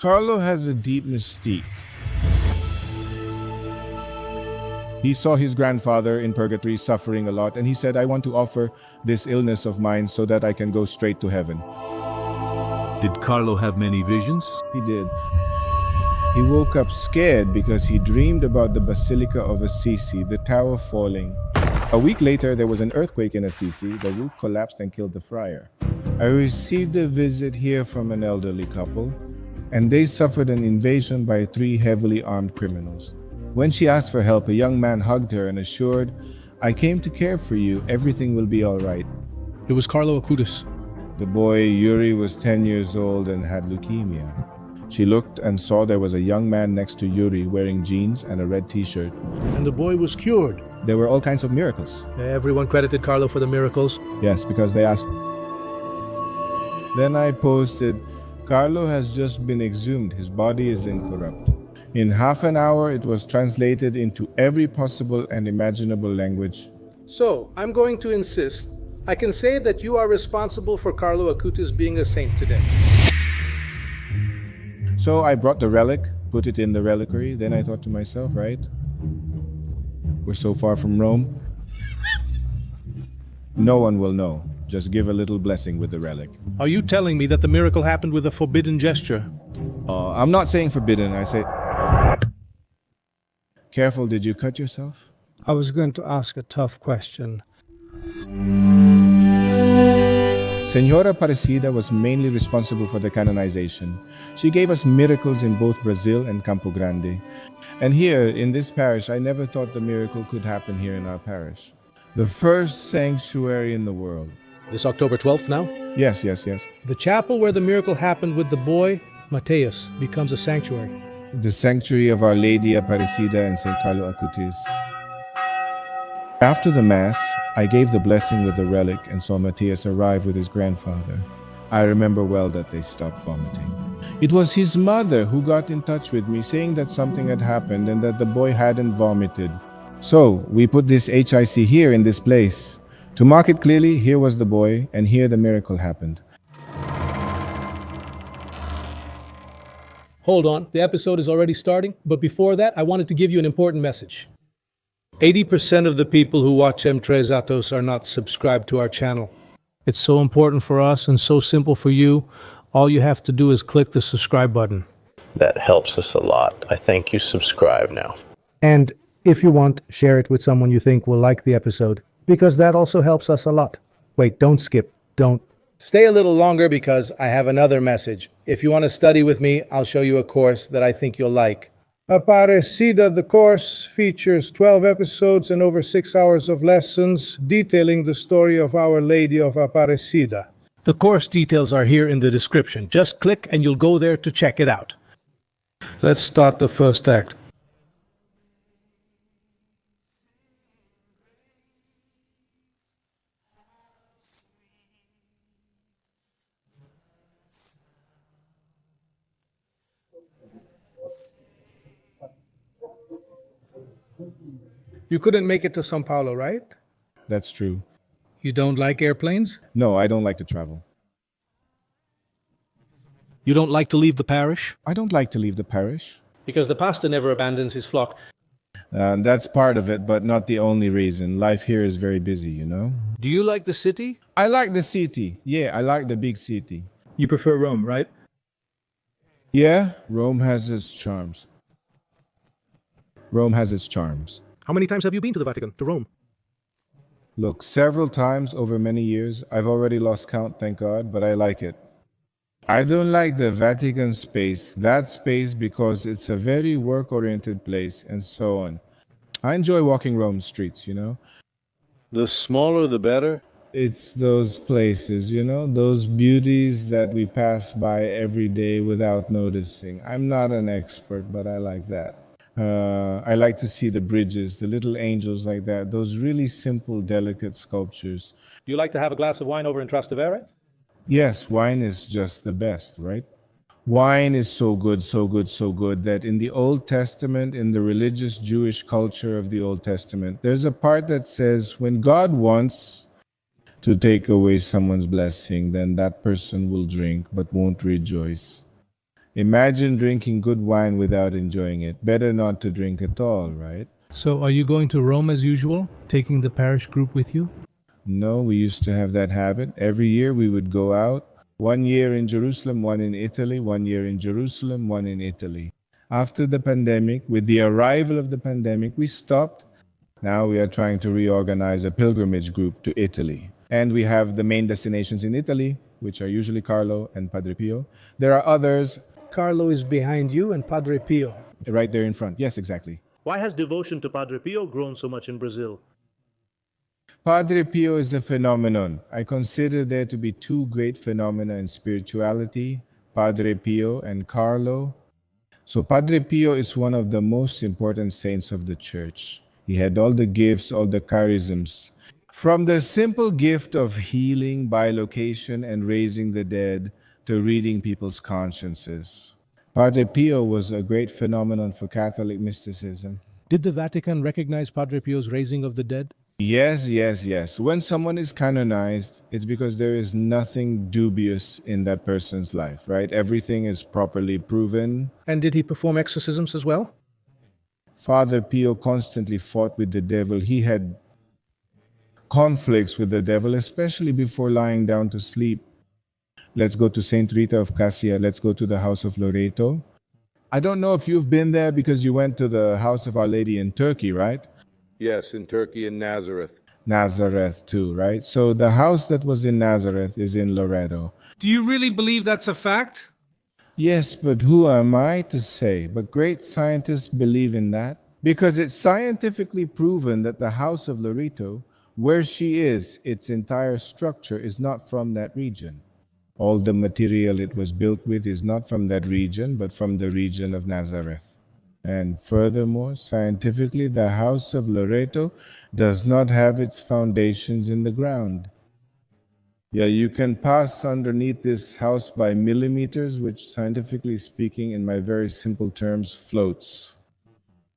Carlo has a deep mystique. He saw his grandfather in purgatory suffering a lot, and he said, I want to offer this illness of mine so that I can go straight to heaven. Did Carlo have many visions? He did. He woke up scared because he dreamed about the Basilica of Assisi, the tower falling. A week later, there was an earthquake in Assisi. The roof collapsed and killed the friar. I received a visit here from an elderly couple, and they suffered an invasion by 3 heavily armed criminals. When she asked for help, a young man hugged her and assured, I came to care for you. Everything will be all right. It was Carlo Acutis. The boy, Yuri, was 10 years old and had leukemia. She looked and saw there was a young man next to Yuri wearing jeans and a red t-shirt. And the boy was cured. There were all kinds of miracles. Everyone credited Carlo for the miracles. Yes, because they asked. Then I posted, Carlo has just been exhumed. His body is incorrupt. In half an hour, it was translated into every possible and imaginable language. So, I'm going to insist. I can say that you are responsible for Carlo Acutis being a saint today. So I brought the relic, put it in the reliquary. Then I thought to myself, right? We're so far from Rome. No one will know. Just give a little blessing with the relic. Are you telling me that the miracle happened with a forbidden gesture? I'm not saying forbidden. I say... Careful, did you cut yourself? I was going to ask a tough question. Senora Aparecida was mainly responsible for the canonization. She gave us miracles in both Brazil and Campo Grande. And here, in this parish, I never thought the miracle could happen here in our parish. The first sanctuary in the world. This October 12th now? Yes. The chapel where the miracle happened with the boy, Mateus, becomes a sanctuary. The sanctuary of Our Lady Aparecida and St. Carlo Acutis. After the Mass, I gave the blessing with the relic and saw Mateus arrive with his grandfather. I remember well that they stopped vomiting. It was his mother who got in touch with me saying that something had happened and that the boy hadn't vomited. So we put this HIC here in this place. To mark it clearly, here was the boy and here the miracle happened. Hold on, the episode is already starting, but before that, I wanted to give you an important message. 80% of the people who watch M3 Atos are not subscribed to our channel. It's so important for us and so simple for you. All you have to do is click the subscribe button. That helps us a lot. I think you subscribe now. And if you want, share it with someone you think will like the episode, because that also helps us a lot. Wait, don't skip. Don't. Stay a little longer because I have another message. If you want to study with me, I'll show you a course that I think you'll like. Aparecida, the course, features 12 episodes and over 6 hours of lessons detailing the story of Our Lady of Aparecida. The course details are here in the description. Just click and you'll go there to check it out. Let's start the first act. You couldn't make it to São Paulo, right? That's true. You don't like airplanes? No, I don't like to travel. You don't like to leave the parish? I don't like to leave the parish. Because the pastor never abandons his flock. That's part of it, but not the only reason. Life here is very busy, you know? Do you like the city? I like the city. Yeah, I like the big city. You prefer Rome, right? Yeah, Rome has its charms. Rome has its charms. How many times have you been to the Vatican, to Rome? Look, several times over many years. I've already lost count, thank God, but I like it. I don't like the Vatican space, that space, because it's a very work-oriented place and so on. I enjoy walking Rome streets, you know? The smaller the better? It's those places, you know, those beauties that we pass by every day without noticing. I'm not an expert, but I like that. I like to see the bridges, the little angels like that, those really simple, delicate sculptures. Do you like to have a glass of wine over in Trastevere? Yes, wine is just the best, right? Wine is so good, so good, so good that in the Old Testament, in the religious Jewish culture of the Old Testament, there's a part that says when God wants to take away someone's blessing, then that person will drink but won't rejoice. Imagine drinking good wine without enjoying it. Better not to drink at all, right? So, are you going to Rome as usual, taking the parish group with you? No, we used to have that habit. Every year we would go out. 1 year in Jerusalem, one in Italy, 1 year in Jerusalem, one in Italy. After the pandemic, with the arrival of the pandemic, we stopped. Now we are trying to reorganize a pilgrimage group to Italy. And we have the main destinations in Italy, which are usually Carlo and Padre Pio. There are others Carlo is behind you and Padre Pio. right there in front. Yes, exactly. Why has devotion to Padre Pio grown so much in Brazil? Padre Pio is a phenomenon. I consider there to be two great phenomena in spirituality, Padre Pio and Carlo. So Padre Pio is one of the most important saints of the church. He had all the gifts, all the charisms. From the simple gift of healing, bilocation, and raising the dead to reading people's consciences. Padre Pio was a great phenomenon for Catholic mysticism. Did the Vatican recognize Padre Pio's raising of the dead? Yes. When someone is canonized, it's because there is nothing dubious in that person's life, right? Everything is properly proven. And did he perform exorcisms as well? Father Pio constantly fought with the devil. He had conflicts with the devil, especially before lying down to sleep. Let's go to Saint Rita of Cassia. Let's go to the house of Loreto. I don't know if you've been there because you went to the house of Our Lady in Turkey, right? Yes, in Turkey and Nazareth. Nazareth too, right? So the house that was in Nazareth is in Loreto. Do you really believe that's a fact? Yes, but who am I to say? But great scientists believe in that because it's scientifically proven that the house of Loreto, where she is, its entire structure is not from that region. All the material it was built with is not from that region, but from the region of Nazareth. And furthermore, scientifically, the house of Loreto does not have its foundations in the ground. Yeah, you can pass underneath this house by millimeters, which scientifically speaking, in my very simple terms, floats.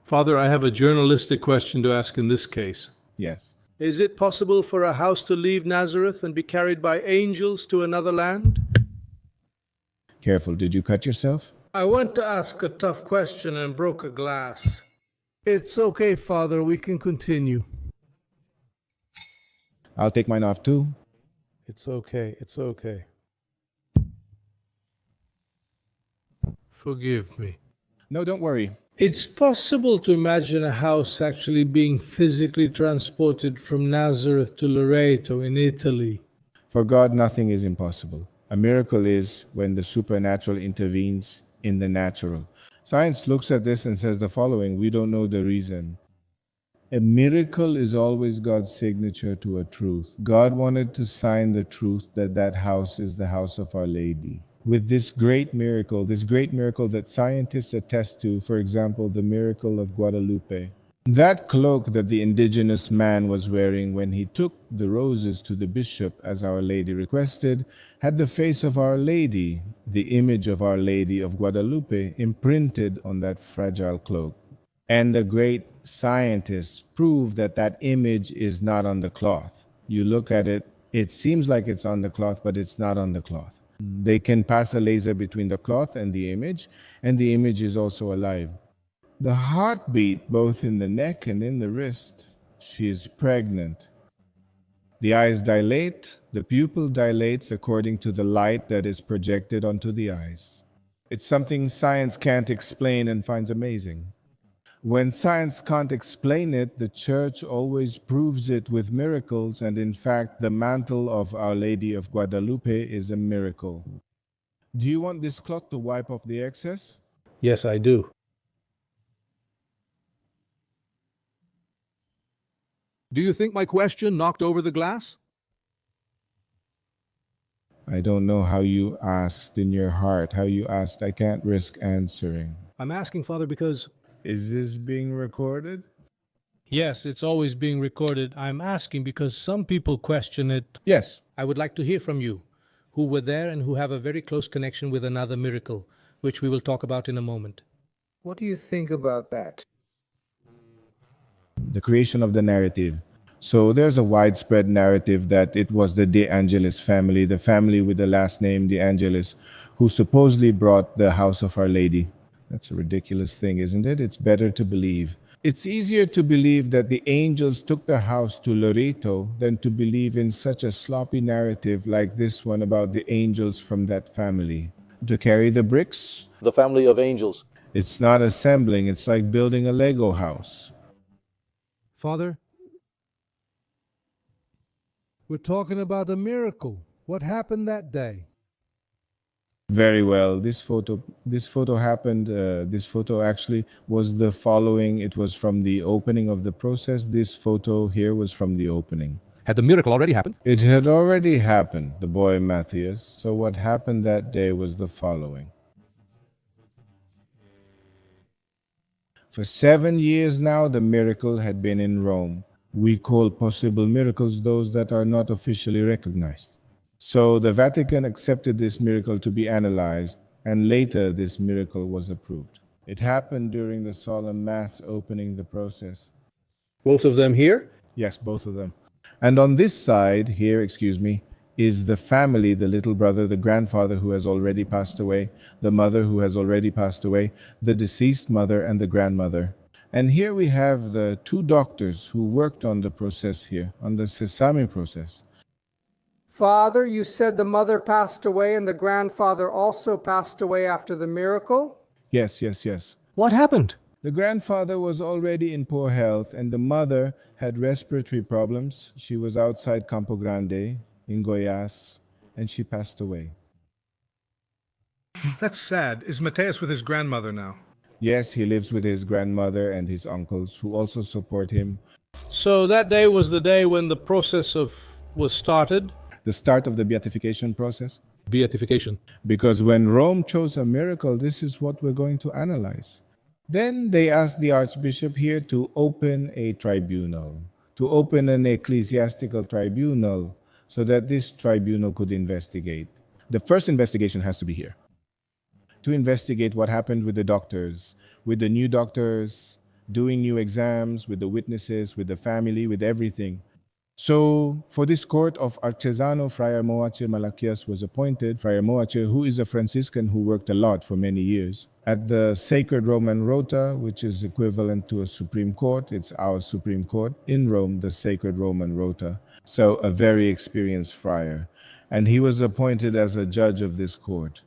Father, I have a journalistic question to ask in this case. Yes. Is it possible for a house to leave Nazareth and be carried by angels to another land? Careful, did you cut yourself? I went to ask a tough question and broke a glass. It's okay, Father, we can continue. I'll take mine off too. It's okay. Forgive me. No, don't worry. It's possible to imagine a house actually being physically transported from Nazareth to Loreto in Italy. For God, nothing is impossible. A miracle is when the supernatural intervenes in the natural. Science looks at this and says the following: we don't know the reason. A miracle is always God's signature to a truth. God wanted to sign the truth that that house is the house of Our Lady. With this great miracle that scientists attest to, for example, the miracle of Guadalupe. That cloak that the indigenous man was wearing when he took the roses to the bishop, as Our Lady requested, had the face of Our Lady, the image of Our Lady of Guadalupe, imprinted on that fragile cloak. And the great scientists proved that that image is not on the cloth. You look at it, it seems like it's on the cloth, but it's not on the cloth. They can pass a laser between the cloth and the image is also alive. The heartbeat, both in the neck and in the wrist. She is pregnant. The eyes dilate, the pupil dilates according to the light that is projected onto the eyes. It's something science can't explain and finds amazing. When science can't explain it, the Church always proves it with miracles, and in fact, the mantle of Our Lady of Guadalupe is a miracle. Do you want this cloth to wipe off the excess? Yes, I do. Do you think my question knocked over the glass? I don't know how you asked in your heart, how you asked. I can't risk answering. I'm asking, Father, because... Is this being recorded? Yes, it's always being recorded. I'm asking because some people question it. Yes. I would like to hear from you, who were there and who have a very close connection with another miracle, which we will talk about in a moment. What do you think about that? The creation of the narrative. So there's a widespread narrative that it was the De Angelis family, the family with the last name De Angelis, who supposedly brought the house of Our Lady. That's a ridiculous thing, isn't it? It's better to believe. It's easier to believe that the angels took the house to Loreto than to believe in such a sloppy narrative like this one about the angels from that family. To carry the bricks? The family of angels. It's not assembling, it's like building a Lego house. Father, we're talking about a miracle. What happened that day? Very well. This photo happened. This photo actually was the following. It was from the opening of the process. This photo here was from the opening. Had the miracle already happened? It had already happened, the boy Matthias. So what happened that day was the following. For 7 years now, the miracle had been in Rome. We call possible miracles those that are not officially recognized. So the Vatican accepted this miracle to be analyzed, and later this miracle was approved. It happened during the solemn Mass opening the process. Both of them here? Yes, both of them. And on this side, here, is the family, the little brother, the grandfather who has already passed away, the mother who has already passed away, the deceased mother, and the grandmother. And here we have the 2 doctors who worked on the process here, on the Sesame process. Father, you said the mother passed away and the grandfather also passed away after the miracle? Yes. What happened? The grandfather was already in poor health, and the mother had respiratory problems. She was outside Campo Grande, in Goiás, and she passed away. That's sad. Is Mateus with his grandmother now? Yes, he lives with his grandmother and his uncles, who also support him. So that day was the day when the process was started. The start of the beatification process. Beatification. Because when Rome chose a miracle, this is what we're going to analyze. Then they asked the Archbishop here to open a tribunal, to open an ecclesiastical tribunal, so that this tribunal could investigate. The first investigation has to be here, to investigate what happened with the doctors, with the new doctors, doing new exams, with the witnesses, with the family, with everything. So for this court of Arcesano, Friar Moachir Malaquias was appointed. Friar Moachir, who is a Franciscan who worked a lot for many years at the Sacred Roman Rota, which is equivalent to a Supreme Court. It's our Supreme Court in Rome, the Sacred Roman Rota. So a very experienced friar. And he was appointed as a judge of this court.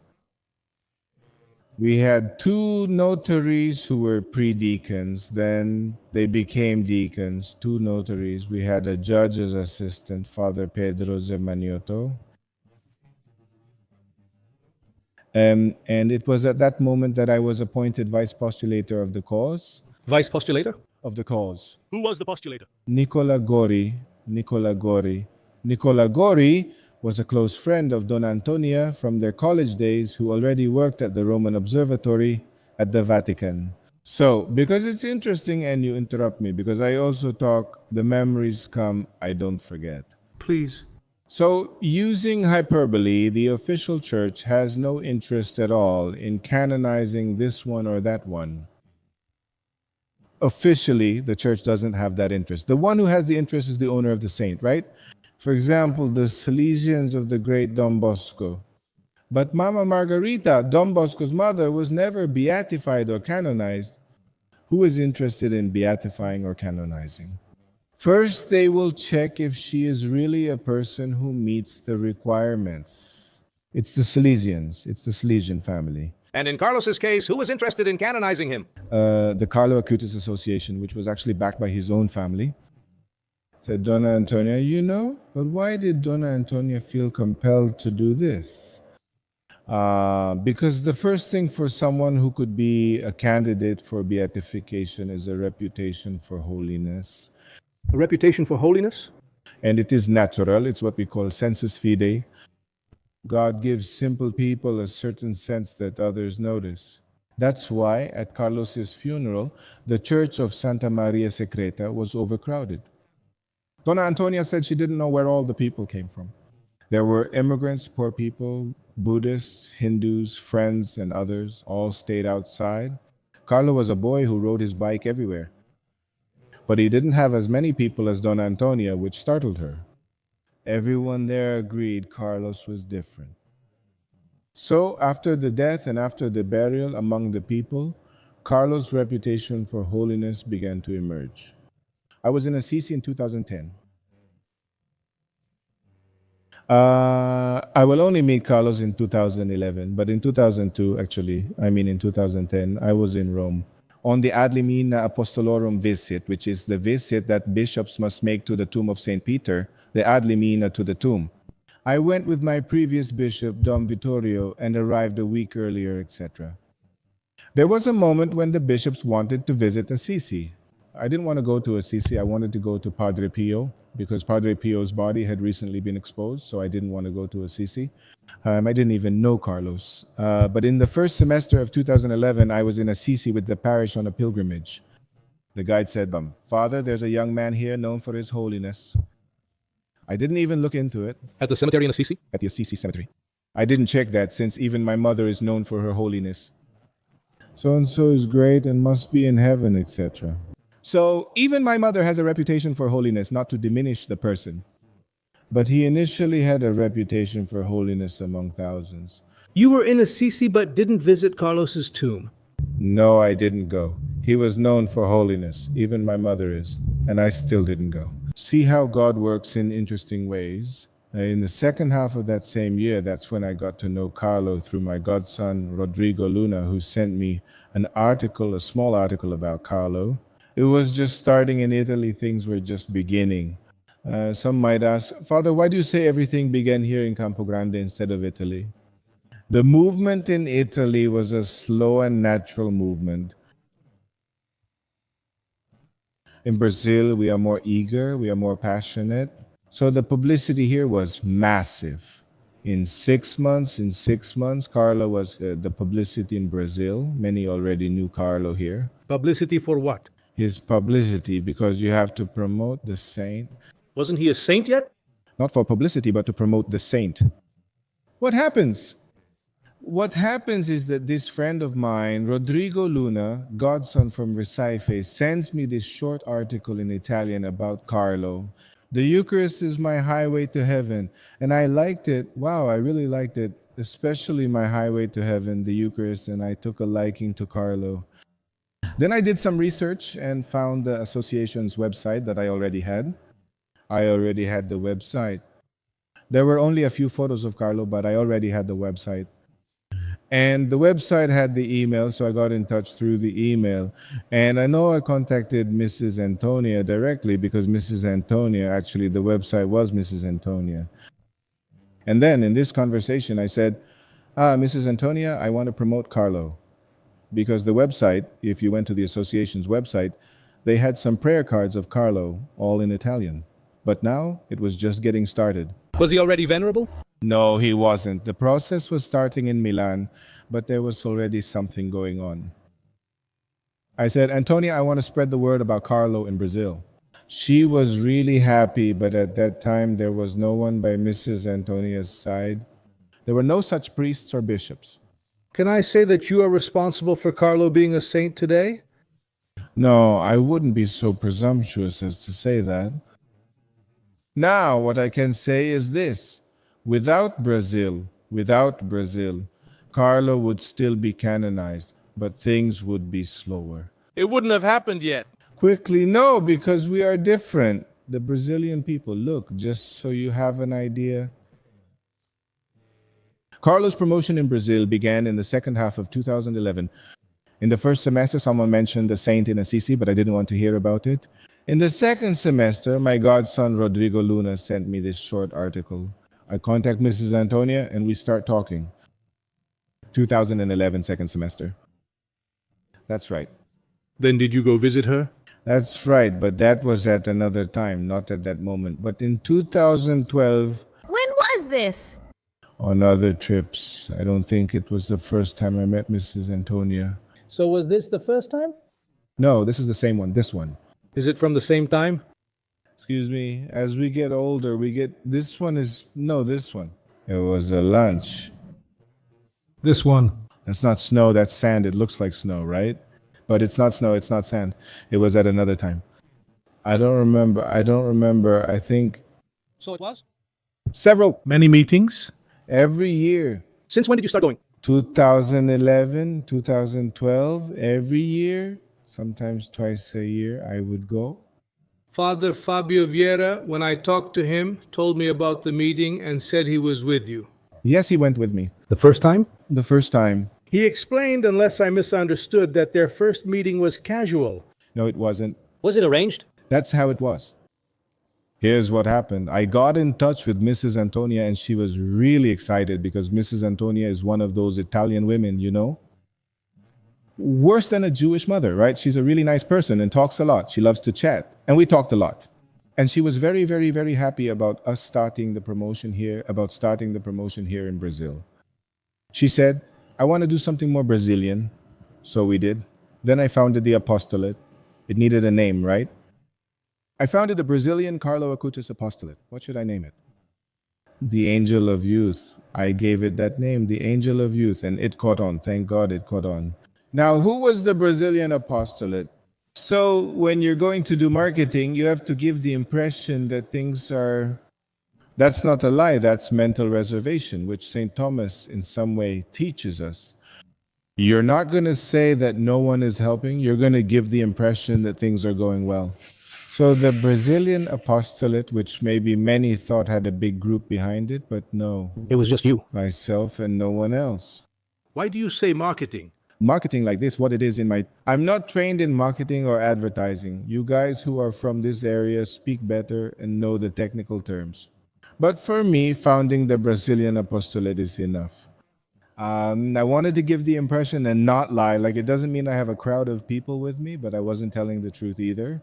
We had 2 notaries who were pre-deacons, then they became deacons, 2 notaries. We had a judge's assistant, Father Pedro Zemaniotto. And it was at that moment that I was appointed vice postulator of the cause. Vice postulator? Of the cause. Who was the postulator? Nicola Gori. Nicola Gori was a close friend of Donna Antonia from their college days, who already worked at the Roman Observatory at the Vatican. So, because it's interesting and you interrupt me, because I also talk, the memories come, I don't forget. Please. So, using hyperbole, the official church has no interest at all in canonizing this one or that one. Officially, the church doesn't have that interest. The one who has the interest is the owner of the saint, right? For example, the Salesians of the great Don Bosco. But Mama Margarita, Don Bosco's mother, was never beatified or canonized. Who is interested in beatifying or canonizing? First, they will check if she is really a person who meets the requirements. It's the Salesians. It's the Salesian family. And in Carlos's case, who was interested in canonizing him? The Carlo Acutis Association, which was actually backed by his own family. Said Donna Antonia, but why did Donna Antonia feel compelled to do this? Because the first thing for someone who could be a candidate for beatification is a reputation for holiness. A reputation for holiness? And it is natural. It's what we call sensus fidei. God gives simple people a certain sense that others notice. That's why at Carlos's funeral, the church of Santa Maria Secreta was overcrowded. Donna Antonia said she didn't know where all the people came from. There were immigrants, poor people, Buddhists, Hindus, friends, and others all stayed outside. Carlo was a boy who rode his bike everywhere. but he didn't have as many people as Donna Antonia, which startled her. Everyone there agreed Carlos was different. So, after the death and after the burial among the people, Carlos' reputation for holiness began to emerge. I was in Assisi in 2010. I will only meet Carlos in 2011, but in 2002, in 2010, I was in Rome on the Ad Limina Apostolorum visit, which is the visit that bishops must make to the tomb of St. Peter, the Ad Limina to the tomb. I went with my previous bishop, Dom Vittorio, and arrived a week earlier, etc. There was a moment when the bishops wanted to visit Assisi. I didn't want to go to Assisi. I wanted to go to Padre Pio because Padre Pio's body had recently been exposed, so I didn't want to go to Assisi. I didn't even know Carlos. But in the first semester of 2011, I was in Assisi with the parish on a pilgrimage. The guide said, "Father, there's a young man here known for his holiness." I didn't even look into it. At the cemetery in Assisi? At the Assisi cemetery. I didn't check that since even my mother is known for her holiness. So-and-so is great and must be in heaven, etc. So even my mother has a reputation for holiness, not to diminish the person. But he initially had a reputation for holiness among thousands. You were in Assisi but didn't visit Carlos's tomb. No, I didn't go. He was known for holiness, even my mother is, and I still didn't go. See how God works in interesting ways. In the second half of that same year, that's when I got to know Carlo through my godson, Rodrigo Luna, who sent me an article, a small article about Carlo. It was just starting in Italy, things were just beginning. Some might ask, "Father, why do you say everything began here in Campo Grande instead of Italy?" The movement in Italy was a slow and natural movement. In Brazil, we are more eager, we are more passionate. So the publicity here was massive. In 6 months, Carlo was the publicity in Brazil. Many already knew Carlo here. Publicity for what? His publicity, because you have to promote the saint. Wasn't he a saint yet? Not for publicity, but to promote the saint. What happens? What happens is that this friend of mine, Rodrigo Luna, godson from Recife, sends me this short article in Italian about Carlo. The Eucharist is my highway to heaven. And I liked it. Wow, I really liked it. Especially my highway to heaven, the Eucharist, and I took a liking to Carlo. Then I did some research and found the association's website that I already had. I already had the website. There were only a few photos of Carlo, but I already had the website. And the website had the email, so I got in touch through the email. And I know I contacted Mrs. Antonia directly because Mrs. Antonia, actually the website was Mrs. Antonia. And then in this conversation I said, Mrs. Antonia, I want to promote Carlo. Because the website, if you went to the association's website, they had some prayer cards of Carlo, all in Italian. But now it was just getting started. Was he already venerable? No, he wasn't. The process was starting in Milan, but there was already something going on. I said, Antonia, I want to spread the word about Carlo in Brazil. She was really happy, but at that time there was no one by Mrs. Antonia's side. There were no such priests or bishops. Can I say that you are responsible for Carlo being a saint today? No, I wouldn't be so presumptuous as to say that. Now, what I can say is this. Without Brazil, Carlo would still be canonized, but things would be slower. It wouldn't have happened yet. Quickly, no, because we are different. The Brazilian people, look, just so you have an idea. Carlo's promotion in Brazil began in the second half of 2011. In the first semester, someone mentioned a saint in Assisi, but I didn't want to hear about it. In the second semester, my godson Rodrigo Luna sent me this short article. I contact Mrs. Antonia and we start talking. 2011, second semester. That's right. Then did you go visit her? That's right, but that was at another time, not at that moment. But in 2012... When was this? On other trips. I don't think it was the first time I met Mrs. Antonia. So was this the first time? No, this is the same one, this one. Is it from the same time? Excuse me, as we get older, this one is, no, this one. It was a lunch. This one. That's not snow, that's sand. It looks like snow, right? But it's not snow, it's not sand. It was at another time. I don't remember. I don't remember. I think So it was? several. Many meetings? Every year. Since when did you start going? 2011, 2012, every year, sometimes twice a year, I would go. Father Fabio Vieira, when I talked to him, told me about the meeting and said he was with you. Yes, he went with me. The first time? The first time. He explained, unless I misunderstood, that their first meeting was casual. No, it wasn't. Was it arranged? That's how it was. Here's what happened. I got in touch with Mrs. Antonia and she was really excited because Mrs. Antonia is one of those Italian women, you know? Worse than a Jewish mother, right? She's a really nice person and talks a lot. She loves to chat. And we talked a lot. And she was very, very, very happy about us starting the promotion here, in Brazil. She said, I want to do something more Brazilian. So we did. Then I founded the Apostolate. It needed a name, right? I founded the Brazilian Carlo Acutis Apostolate. What should I name it? The Angel of Youth. I gave it that name, the Angel of Youth, and it caught on. Thank God it caught on. Now, who was the Brazilian Apostolate? So when you're going to do marketing, you have to give the impression that things are... That's not a lie, that's mental reservation, which St. Thomas in some way teaches us. You're not going to say that no one is helping, you're going to give the impression that things are going well. So the Brazilian Apostolate, which maybe many thought had a big group behind it, but no. It was just you. Myself and no one else. Why do you say marketing? Marketing like this, what it is in my... I'm not trained in marketing or advertising. You guys who are from this area speak better and know the technical terms. But for me, founding the Brazilian Apostolate is enough. I wanted to give the impression and not lie. Like, it doesn't mean I have a crowd of people with me, but I wasn't telling the truth either.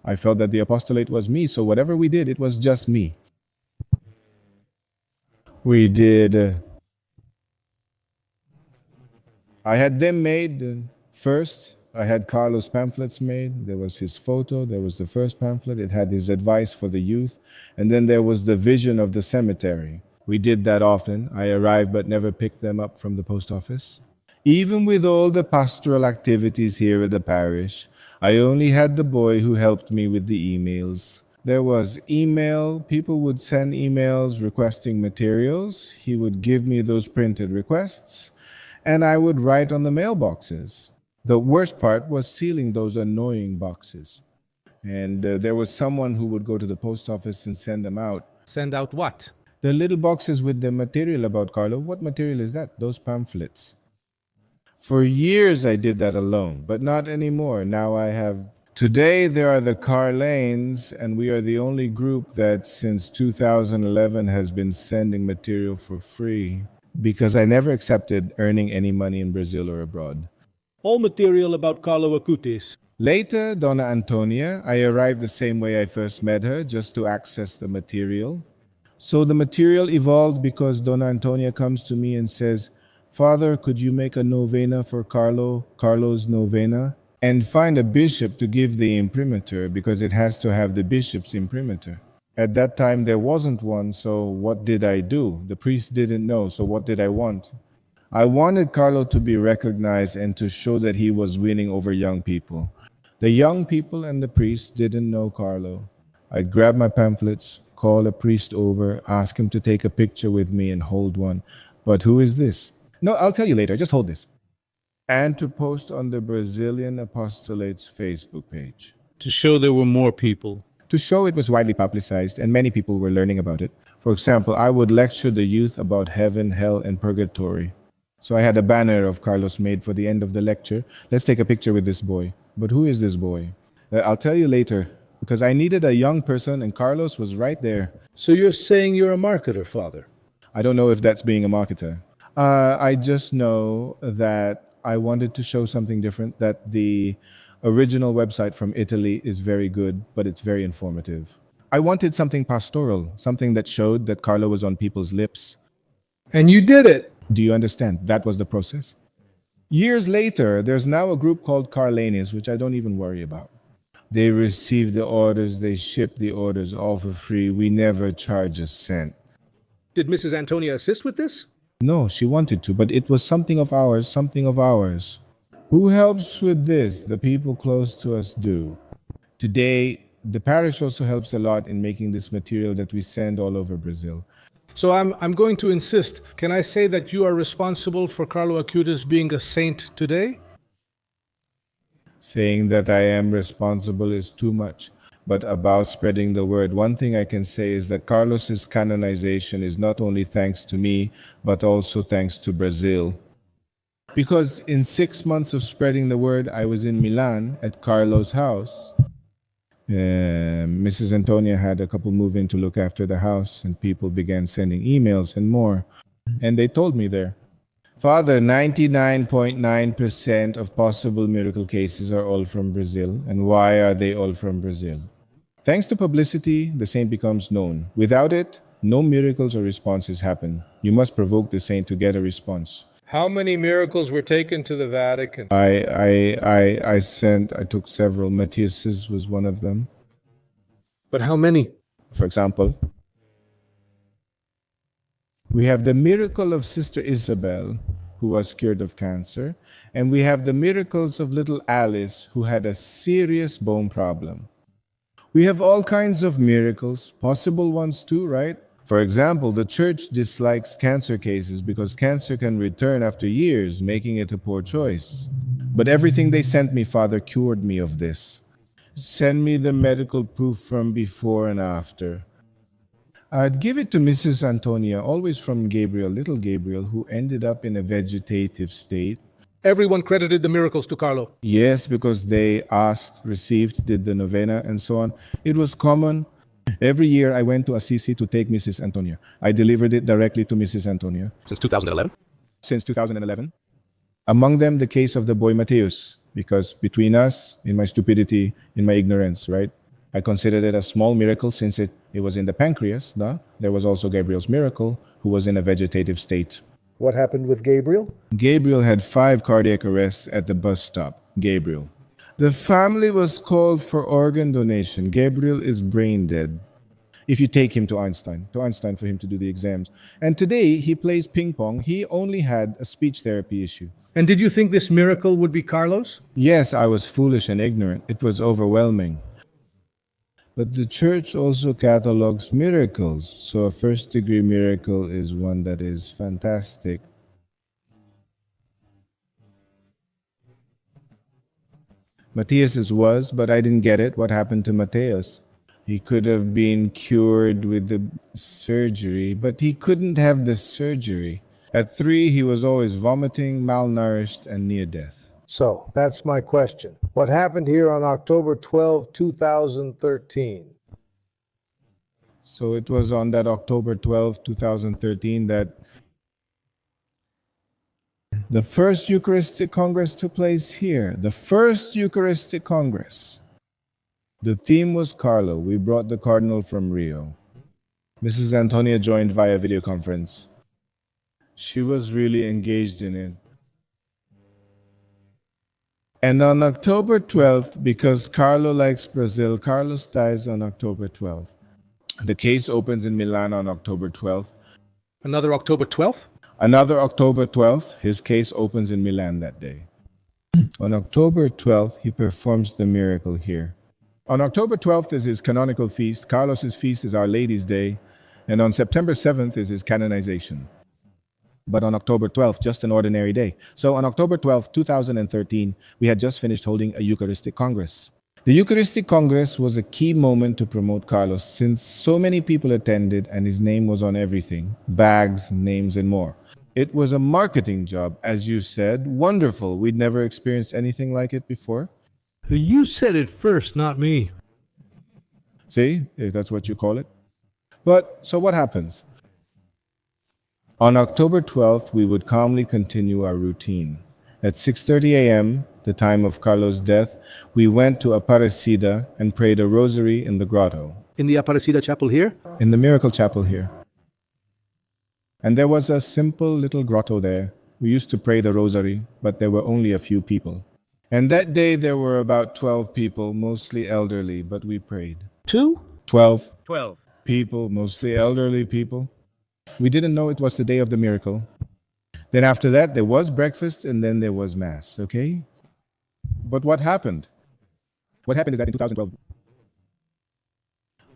I felt that the apostolate was me, so whatever we did, it was just me. We did... I had them made first. I had Carlo's pamphlets made. There was his photo. There was the first pamphlet. It had his advice for the youth. And then there was the vision of the cemetery. We did that often. I arrived but never picked them up from the post office. Even with all the pastoral activities here at the parish, I only had the boy who helped me with the emails. There was email. People would send emails requesting materials. He would give me those printed requests, and I would write on the mailboxes. The worst part was sealing those annoying boxes. And there was someone who would go to the post office and send them out. Send out what? The little boxes with the material about Carlo. What material is that? Those pamphlets. For years I did that alone, but not anymore. Now I have... Today there are the Carlanes, and we are the only group that since 2011 has been sending material for free, because I never accepted earning any money in Brazil or abroad. All material about Carlo Acutis. Later, Donna Antonia, I arrived the same way I first met her, just to access the material. So the material evolved because Donna Antonia comes to me and says, Father, could you make a novena for Carlo's novena? And find a bishop to give the imprimatur, because it has to have the bishop's imprimatur. At that time, there wasn't one, so what did I do? The priest didn't know, so what did I want? I wanted Carlo to be recognized and to show that he was winning over young people. The young people and the priest didn't know Carlo. I'd grab my pamphlets, call a priest over, ask him to take a picture with me and hold one. But who is this? No, I'll tell you later, just hold this. And to post on the Brazilian Apostolate's Facebook page. To show there were more people. To show it was widely publicized and many people were learning about it. For example, I would lecture the youth about heaven, hell, and purgatory. So I had a banner of Carlos made for the end of the lecture. Let's take a picture with this boy. But who is this boy? I'll tell you later, because I needed a young person and Carlos was right there. So you're saying you're a marketer, Father? I don't know if that's being a marketer. I just know that I wanted to show something different, that the original website from Italy is very good, but it's very informative. I wanted something pastoral, something that showed that Carlo was on people's lips. And you did it. Do you understand? That was the process. Years later, there's now a group called Carlanes, which I don't even worry about. They receive the orders, they ship the orders all for free. We never charge a cent. Did Mrs. Antonia assist with this? No, she wanted to, but it was something of ours, something of ours. Who helps with this? The people close to us do. Today, The parish also helps a lot in making this material that we send all over Brazil. So I'm going to insist. Can I say that you are responsible for Carlo Acutis being a saint today? Saying that I am responsible is too much. But about spreading the word, one thing I can say is that Carlos's canonization is not only thanks to me, but also thanks to Brazil. Because in 6 months of spreading the word, I was in Milan at Carlo's house. Mrs. Antonia had a couple move in to look after the house, and people began sending emails and more. And they told me there, Father, 99.9% of possible miracle cases are all from Brazil. And why are they all from Brazil? Thanks to publicity, the saint becomes known. Without it, no miracles or responses happen. You must provoke the saint to get a response. How many miracles were taken to the Vatican? I took several. Matthias's was one of them. But how many? For example, we have the miracle of Sister Isabel, who was cured of cancer, and we have the miracles of little Alice, who had a serious bone problem. We have all kinds of miracles, possible ones too, right? For example, the Church dislikes cancer cases because cancer can return after years, making it a poor choice. But everything they sent me, Father, cured me of this. Send me the medical proof from before and after. I'd give it to Mrs. Antonia, always from Gabriel, little Gabriel, who ended up in a vegetative state. Everyone credited the miracles to Carlo. Yes, because they asked, received, did the novena, and so on. It was common. Every year I went to Assisi to take Mrs. Antonia. I delivered it directly to Mrs. Antonia. Since 2011? Since 2011. Among them, the case of the boy Mateus, because between us, in my stupidity, in my ignorance, right? I considered it a small miracle since it was in the pancreas. There was also Gabriel's miracle, who was in a vegetative state. What happened with Gabriel? Gabriel had 5 cardiac arrests at the bus stop. Gabriel. The family was called for organ donation. Gabriel is brain dead. If you take him to Einstein for him to do the exams. And today he plays ping pong. He only had a speech therapy issue. And did you think this miracle would be Carlo's? Yes, I was foolish and ignorant. It was overwhelming. But the Church also catalogs miracles. So a first-degree miracle is one that is fantastic. Matthias's was, but I didn't get it. What happened to Mateus? He could have been cured with the surgery, but he couldn't have the surgery. At 3, he was always vomiting, malnourished, and near death. So, that's my question. What happened here on October 12, 2013? So it was on that October 12, 2013 that the first Eucharistic Congress took place here. The first Eucharistic Congress. The theme was Carlo. We brought the Cardinal from Rio. Mrs. Antonia joined via video conference. She was really engaged in it. And on October 12th, because Carlo likes Brazil, Carlos dies on October 12th. The case opens in Milan on October 12th. Another October 12th? Another October 12th, his case opens in Milan that day. On October 12th, he performs the miracle here. On October 12th is his canonical feast. Carlos's feast is Our Lady's Day. And on September 7th is his canonization. But on October 12th, just an ordinary day. So on October 12th, 2013, we had just finished holding a Eucharistic Congress. The Eucharistic Congress was a key moment to promote Carlos since so many people attended and his name was on everything, bags, names, and more. It was a marketing job, as you said. Wonderful. We'd never experienced anything like it before. You said it first, not me. See, if that's what you call it. But, so what happens? On October 12th, we would calmly continue our routine. At 6:30 a.m., the time of Carlos' death, we went to Aparecida and prayed a rosary in the grotto. In the Aparecida chapel here? In the miracle chapel here. And there was a simple little grotto there. We used to pray the rosary, but there were only a few people. And that day there were about 12 people, mostly elderly, but we prayed. 2? 12 12. people, mostly elderly people. We didn't know it was the day of the miracle. Then after that, there was breakfast and then there was Mass, okay? But what happened? What happened is that in 2012,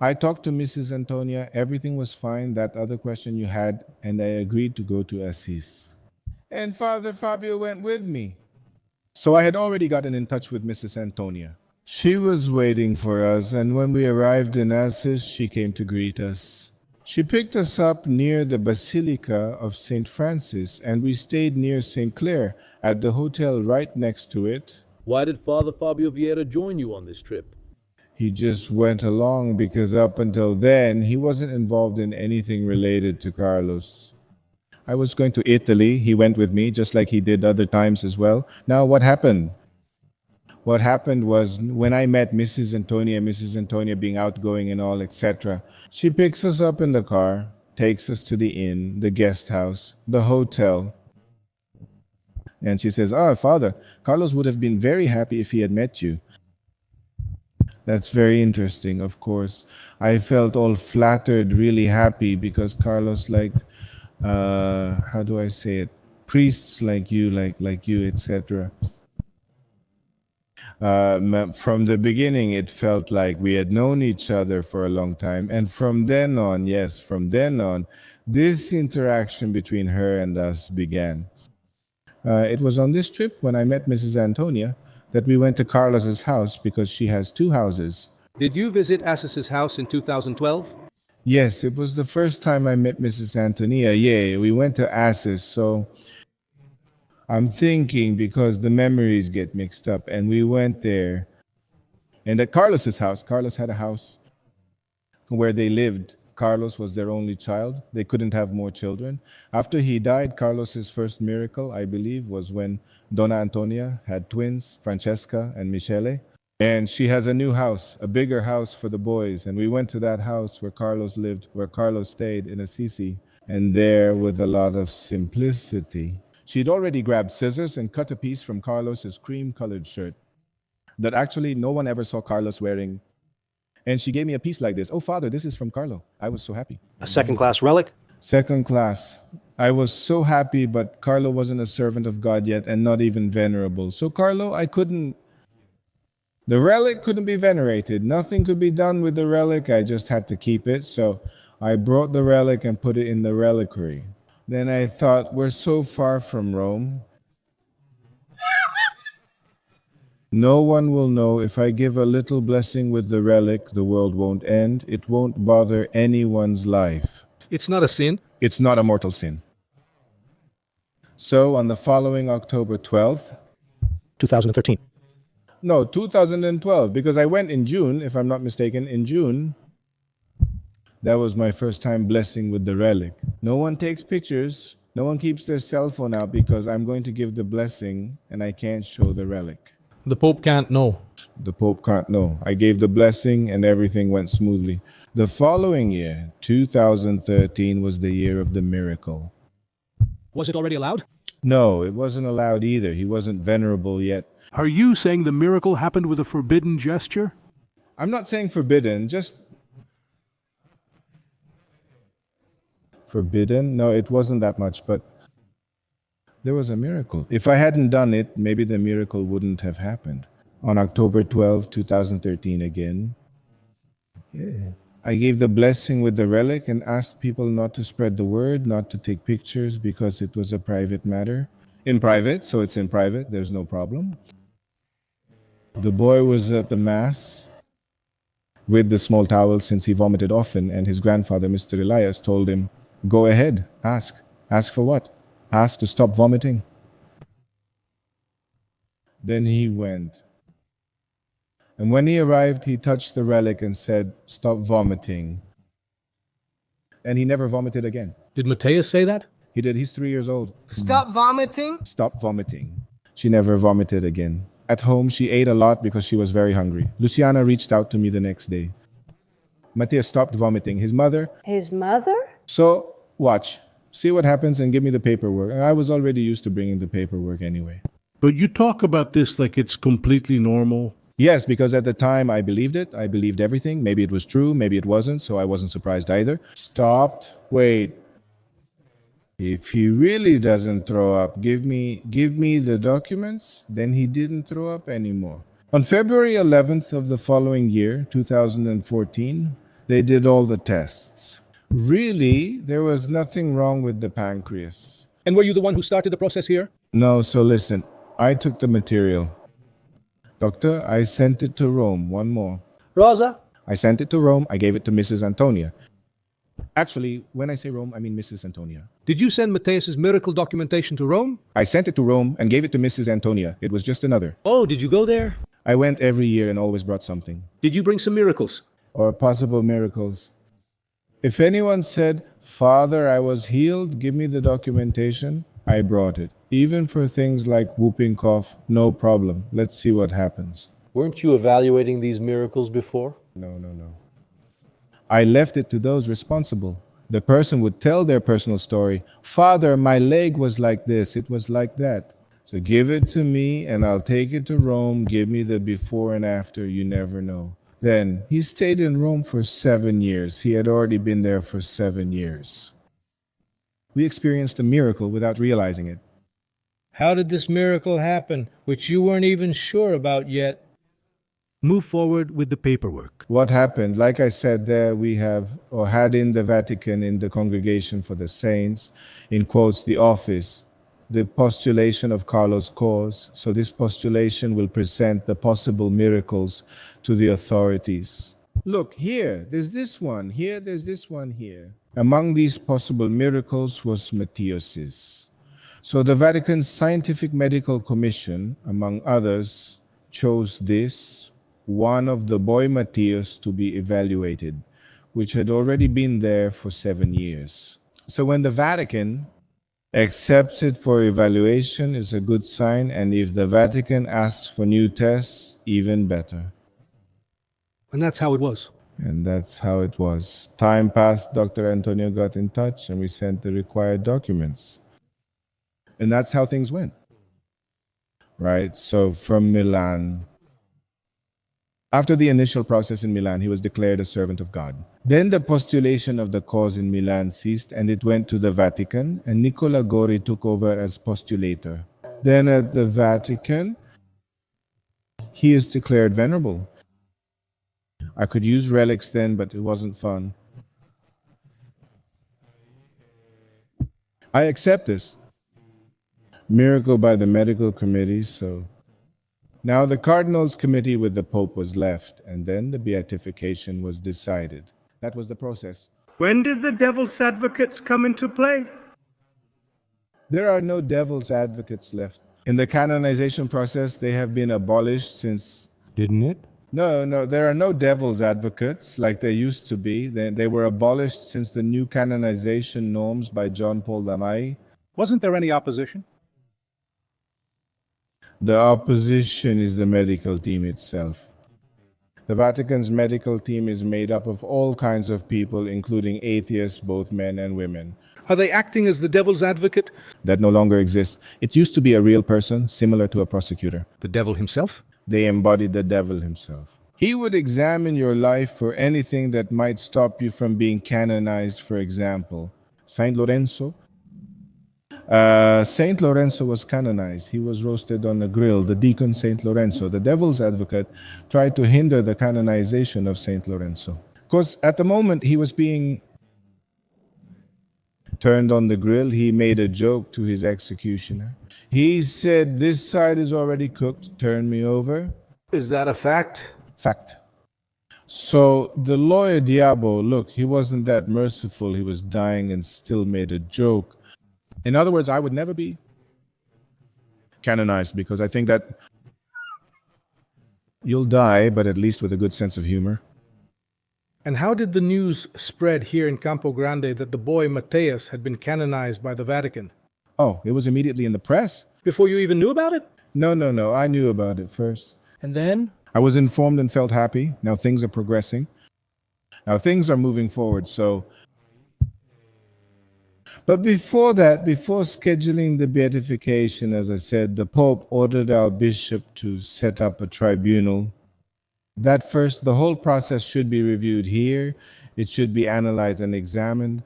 I talked to Mrs. Antonia. Everything was fine. That other question you had, and I agreed to go to Assis. And Father Fabio went with me. So I had already gotten in touch with Mrs. Antonia. She was waiting for us, and when we arrived in Assis, she came to greet us. She picked us up near the Basilica of St. Francis, and we stayed near St. Clair at the hotel right next to it. Why did Father Fabio Vieira join you on this trip? He just went along because up until then, he wasn't involved in anything related to Carlos. I was going to Italy. He went with me, just like he did other times as well. Now, what happened? What happened was when I met Mrs. Antonia being outgoing and all, etc., she picks us up in the car, takes us to the inn, the guest house, the hotel. And she says, Father, Carlos would have been very happy if he had met you. That's very interesting, of course. I felt all flattered, really happy because Carlos liked, how do I say it? Priests like you, etc. From the beginning, it felt like we had known each other for a long time. And from then on, this interaction between her and us began. It was on this trip when I met Mrs. Antonia that we went to Carlos's house because she has two houses. Did you visit Assis's house in 2012? Yes, it was the first time I met Mrs. Antonia. Yeah, we went to Assis, so I'm thinking because the memories get mixed up, and we went there. And at Carlos's house, Carlos had a house where they lived. Carlos was their only child. They couldn't have more children. After he died, Carlos's first miracle, I believe, was when Donna Antonia had twins, Francesca and Michele. And she has a new house, a bigger house for the boys. And we went to that house where Carlos lived, where Carlos stayed in Assisi. And there, with a lot of simplicity, she'd already grabbed scissors and cut a piece from Carlos's cream-colored shirt that actually no one ever saw Carlos wearing. And she gave me a piece like this. Oh, Father, this is from Carlo. I was so happy. A second-class relic? Second class. I was so happy, but Carlo wasn't a servant of God yet and not even venerable. So Carlo, the relic couldn't be venerated. Nothing could be done with the relic. I just had to keep it. So I brought the relic and put it in the reliquary. Then I thought, we're so far from Rome. No one will know. If I give a little blessing with the relic, the world won't end. It won't bother anyone's life. It's not a sin. It's not a mortal sin. So on the following October 12th, 2013. No, 2012, because I went in June, if I'm not mistaken, in June. That was my first time blessing with the relic. No one takes pictures. No one keeps their cell phone out because I'm going to give the blessing and I can't show the relic. The Pope can't know. The Pope can't know. I gave the blessing and everything went smoothly. The following year, 2013, was the year of the miracle. Was it already allowed? No, it wasn't allowed either. He wasn't venerable yet. Are you saying the miracle happened with a forbidden gesture? I'm not saying forbidden, just forbidden. No, it wasn't that much, but there was a miracle. If I hadn't done it, maybe the miracle wouldn't have happened. On October 12, 2013 again, I gave the blessing with the relic and asked people not to spread the word, not to take pictures because it was a private matter. In private, so it's in private, there's no problem. The boy was at the Mass with the small towel since he vomited often, and his grandfather, Mr. Elias, told him, go ahead, ask. Ask for what? Ask to stop vomiting. Then he went. And when he arrived, he touched the relic and said, stop vomiting. And he never vomited again. Did Mateus say that? He did. He's 3 years old. Stop vomiting? Stop vomiting. She never vomited again. At home, she ate a lot because she was very hungry. Luciana reached out to me the next day. Mateus stopped vomiting. His mother? His mother? So, watch. See what happens and give me the paperwork. I was already used to bringing the paperwork anyway. But you talk about this like it's completely normal. Yes, because at the time I believed it. I believed everything. Maybe it was true, maybe it wasn't, so I wasn't surprised either. Stopped. Wait. If he really doesn't throw up, give me the documents. Then he didn't throw up anymore. On February 11th of the following year, 2014, They did all the tests. Really, there was nothing wrong with the pancreas. And were you the one who started the process here? No, so listen, I took the material. Doctor, I sent it to Rome. One more. Rosa? I sent it to Rome. I gave it to Mrs. Antonia. Actually, when I say Rome, I mean Mrs. Antonia. Did you send Mateus's miracle documentation to Rome? I sent it to Rome and gave it to Mrs. Antonia. It was just another. Oh, did you go there? I went every year and always brought something. Did you bring some miracles? Or possible miracles. If anyone said, Father, I was healed, give me the documentation, I brought it. Even for things like whooping cough, no problem. Let's see what happens. Weren't you evaluating these miracles before? No. I left it to those responsible. The person would tell their personal story. Father, my leg was like this, it was like that. So give it to me and I'll take it to Rome. Give me the before and after, you never know. Then he stayed in Rome for 7 years. He had already been there for 7 years. We experienced a miracle without realizing it. How did this miracle happen, which you weren't even sure about yet? Move forward with the paperwork. What happened? Like I said, there we have, or had in the Vatican, in the Congregation for the Saints, in quotes, the office, the postulation of Carlo's cause. So this postulation will present the possible miracles to the authorities. Look, here, there's this one. Here, there's this one here. Among these possible miracles was Mateus's. So the Vatican's Scientific Medical Commission, among others, chose this, one of the boy Mateus, to be evaluated, which had already been there for 7 years. So when the Vatican accepts it for evaluation, is a good sign, and if the Vatican asks for new tests, even better. And that's how it was. And that's how it was. Time passed, Dr. Antonio got in touch, and we sent the required documents. And that's how things went. Right? So from Milan, after the initial process in Milan, he was declared a servant of God. Then the postulation of the cause in Milan ceased, and it went to the Vatican, and Nicola Gori took over as postulator. Then at the Vatican, he is declared venerable. I could use relics then, but it wasn't fun. I accept this. Miracle by the medical committee, so... Now the Cardinals' committee with the Pope was left, and then the beatification was decided. That was the process. When did the devil's advocates come into play? There are no devil's advocates left. In the canonization process, they have been abolished since... Didn't it? No, there are no devil's advocates like there used to be. They were abolished since the new canonization norms by John Paul II. Wasn't there any opposition? The opposition is the medical team itself. The Vatican's medical team is made up of all kinds of people, including atheists, both men and women. Are they acting as the devil's advocate? That no longer exists. It used to be a real person, similar to a prosecutor. The devil himself? They embodied the devil himself. He would examine your life for anything that might stop you from being canonized, for example. Saint Lorenzo was canonized. He was roasted on a grill. The deacon Saint Lorenzo, the devil's advocate, tried to hinder the canonization of Saint Lorenzo. Because at the moment he was being turned on the grill, he made a joke to his executioner. He said, "This side is already cooked, turn me over." Is that a fact? Fact. So the lawyer Diabo, look, he wasn't that merciful. He was dying and still made a joke. In other words, I would never be canonized because I think that you'll die, but at least with a good sense of humor. And how did the news spread here in Campo Grande that the boy Mateus had been canonized by the Vatican? Oh, it was immediately in the press. Before you even knew about it? No. I knew about it first. And then? I was informed and felt happy. Now things are progressing. Now things are moving forward, so... But before that, before scheduling the beatification, as I said, the Pope ordered our bishop to set up a tribunal. That first, the whole process should be reviewed here. It should be analyzed and examined.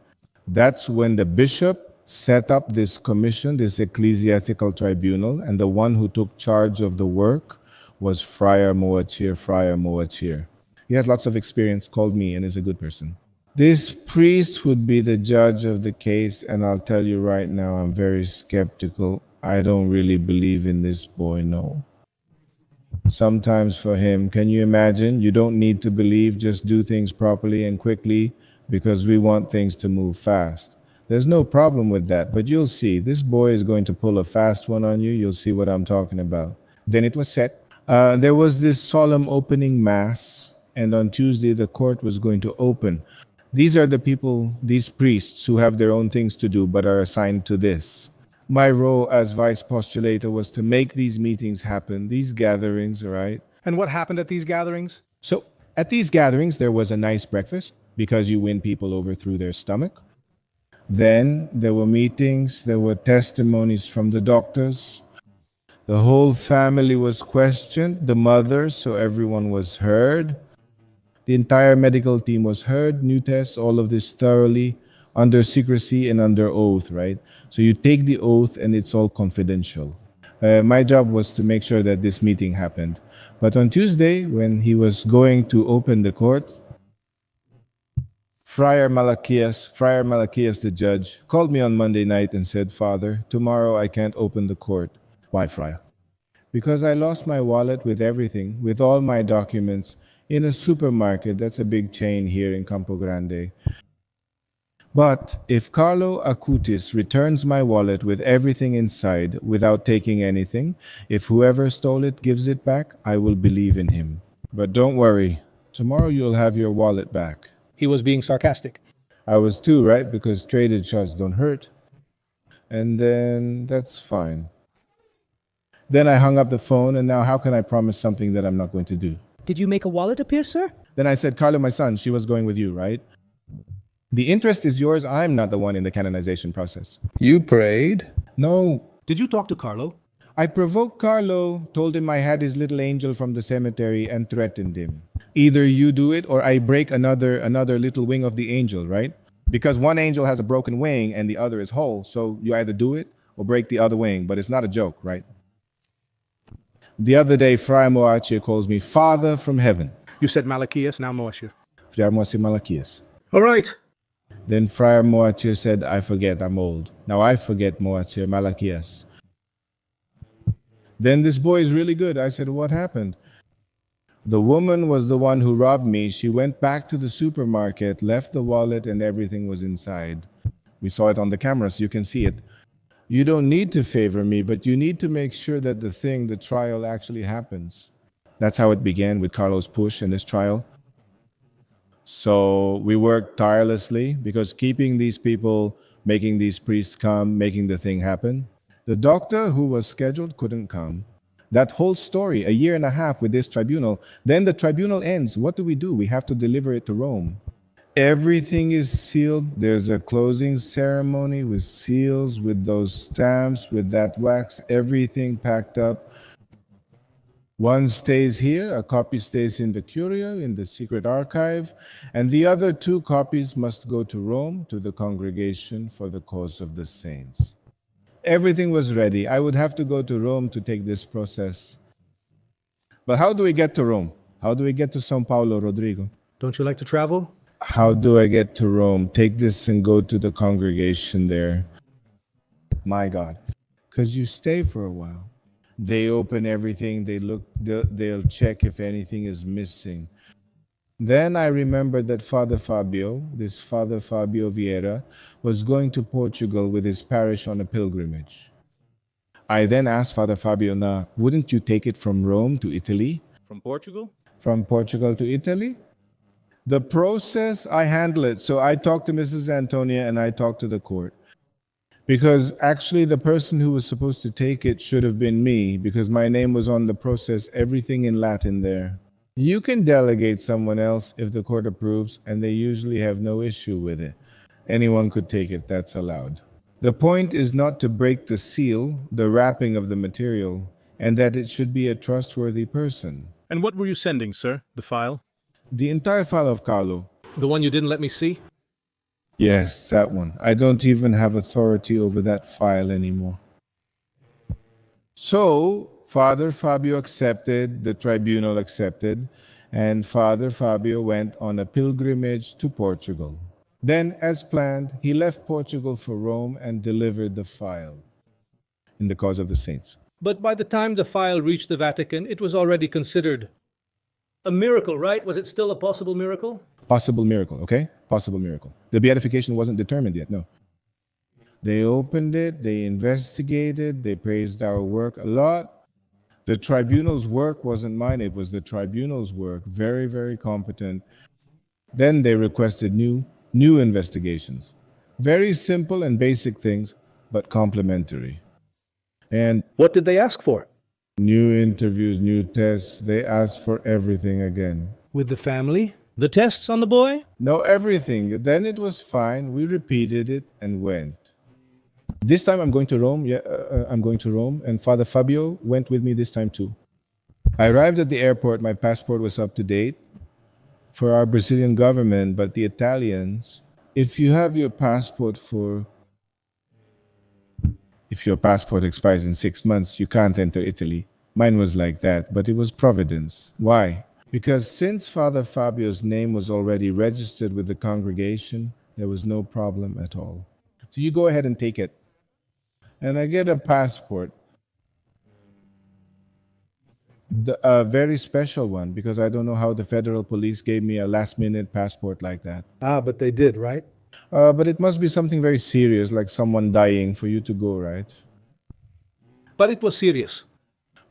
That's when the bishop set up this commission, this ecclesiastical tribunal, and the one who took charge of the work was Friar Moachir. He has lots of experience, called me, and is a good person. This priest would be the judge of the case, and I'll tell you right now, I'm very skeptical. I don't really believe in this boy, no. Sometimes for him, can you imagine? You don't need to believe, just do things properly and quickly because we want things to move fast. There's no problem with that, but you'll see. This boy is going to pull a fast one on you. You'll see what I'm talking about. Then it was set. There was this solemn opening mass, and on Tuesday the court was going to open. These are the people, these priests who have their own things to do but are assigned to this. My role as vice postulator was to make these meetings happen, these gatherings, right? And what happened at these gatherings? So at these gatherings, there was a nice breakfast because you win people over through their stomach. Then there were meetings, there were testimonies from the doctors. The whole family was questioned, the mothers, so everyone was heard. The entire medical team was heard, new tests, all of this thoroughly, under secrecy and under oath, right? So you take the oath and it's all confidential. My job was to make sure that this meeting happened. But on Tuesday, when he was going to open the court, Friar Malachias, the judge, called me on Monday night and said, "Father, tomorrow I can't open the court." "Why, Friar?" "Because I lost my wallet with everything, with all my documents, in a supermarket. That's a big chain here in Campo Grande. But if Carlo Acutis returns my wallet with everything inside without taking anything, if whoever stole it gives it back, I will believe in him. But don't worry, tomorrow you'll have your wallet back." He was being sarcastic. I was too, right? Because traded shots don't hurt. And then that's fine. Then I hung up the phone, and now how can I promise something that I'm not going to do? Did you make a wallet appear, sir? Then I said, "Carlo, my son, she was going with you, right? The interest is yours. I'm not the one in the canonization process." You prayed? No. Did you talk to Carlo? I provoked Carlo, told him I had his little angel from the cemetery, and threatened him. Either you do it or I break another little wing of the angel, right? Because one angel has a broken wing and the other is whole. So you either do it or break the other wing, but it's not a joke, right? The other day, Friar Moachir calls me Father from Heaven. You said Malachias, now Moachir. Friar Moachir Malachias. All right. Then Friar Moachir said, "I forget, I'm old." Now I forget Moachir Malachias. Then this boy is really good. I said, "What happened?" "The woman was the one who robbed me. She went back to the supermarket, left the wallet, and everything was inside. We saw it on the camera, so you can see it. You don't need to favor me, but you need to make sure that the trial actually happens." That's how it began with Carlo's push in this trial. So we worked tirelessly because keeping these people, making these priests come, making the thing happen. The doctor who was scheduled couldn't come. That whole story, a year and a half with this tribunal. Then the tribunal ends. What do? We have to deliver it to Rome. Everything is sealed. There's a closing ceremony with seals, with those stamps, with that wax, everything packed up. One stays here, a copy stays in the Curia, in the secret archive, and the other 2 copies must go to Rome, to the Congregation for the Cause of the Saints. Everything was ready. I would have to go to Rome to take this process. But how do we get to Rome? How do we get to São Paulo, Rodrigo? Don't you like to travel? How do I get to Rome? Take this and go to the congregation there. My God. Because you stay for a while. They open everything. They look. They'll check if anything is missing. Then I remembered that Father Fabio Vieira, was going to Portugal with his parish on a pilgrimage. I then asked Father Fabio, wouldn't you take it from Rome to Italy? From Portugal? From Portugal to Italy? The process, I handle it. So I talked to Mrs. Antonia and I talked to the court. Because actually the person who was supposed to take it should have been me, because my name was on the process, everything in Latin there. You can delegate someone else if the court approves, and they usually have no issue with it. Anyone could take it, that's allowed. The point is not to break the seal, the wrapping of the material, and that it should be a trustworthy person. And what were you sending, sir? The file? The entire file of Carlo. The one you didn't let me see? Yes, that one. I don't even have authority over that file anymore. So, Father Fabio accepted, the tribunal accepted, and Father Fabio went on a pilgrimage to Portugal. Then, as planned, he left Portugal for Rome and delivered the file in the cause of the saints. But by the time the file reached the Vatican, it was already considered a miracle, right? Was it still a possible miracle? Possible miracle, okay? Possible miracle. The beatification wasn't determined yet, no. They opened it, they investigated, they praised our work a lot. The tribunal's work wasn't mine, it was the tribunal's work. Very, very competent. Then they requested new investigations. Very simple and basic things, but complementary. And what did they ask for? New interviews, new tests. They asked for everything again. With the family? The tests on the boy? No, everything. Then it was fine. We repeated it and went. This time I'm going to Rome. I'm going to Rome. And Father Fabio went with me this time too. I arrived at the airport. My passport was up to date for our Brazilian government, but the Italians, if your passport expires in 6 months, you can't enter Italy. Mine was like that, but it was providence. Why? Because since Father Fabio's name was already registered with the congregation, there was no problem at all. So you go ahead and take it. And I get a passport. A very special one, because I don't know how the federal police gave me a last-minute passport like that. Ah, but they did, right? But it must be something very serious, like someone dying for you to go, right? But it was serious.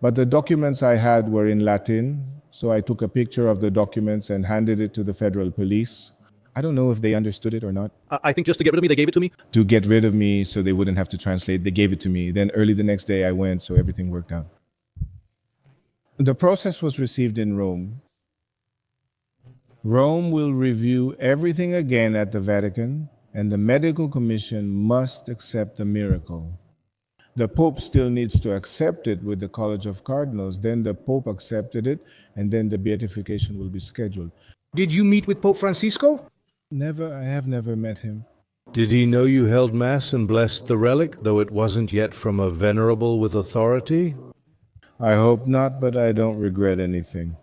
But the documents I had were in Latin, so I took a picture of the documents and handed it to the federal police. I don't know if they understood it or not. I think just to get rid of me, they gave it to me. To get rid of me so they wouldn't have to translate, they gave it to me. Then early the next day I went, so everything worked out. The process was received in Rome. Rome will review everything again at the Vatican, and the medical commission must accept the miracle. The Pope still needs to accept it with the College of Cardinals. Then the Pope accepted it, and then the beatification will be scheduled. Did you meet with Pope Francisco? Never. I have never met him. Did he know you held Mass and blessed the relic, though it wasn't yet from a venerable with authority? I hope not, but I don't regret anything.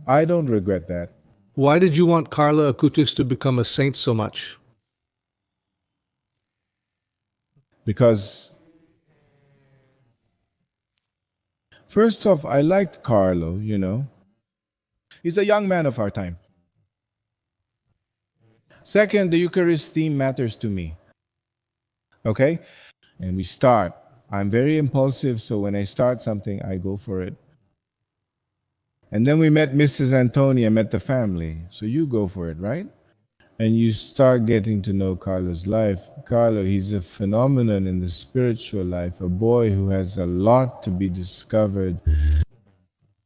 I don't regret that. Why did you want Carlo Acutis to become a saint so much? Because, first off, I liked Carlo, you know. He's a young man of our time. Second, the Eucharist theme matters to me. Okay? And we start. I'm very impulsive, so when I start something, I go for it. And then we met Mrs. Antonia, met the family. So you go for it, right? And you start getting to know Carlo's life. Carlo, he's a phenomenon in the spiritual life, a boy who has a lot to be discovered.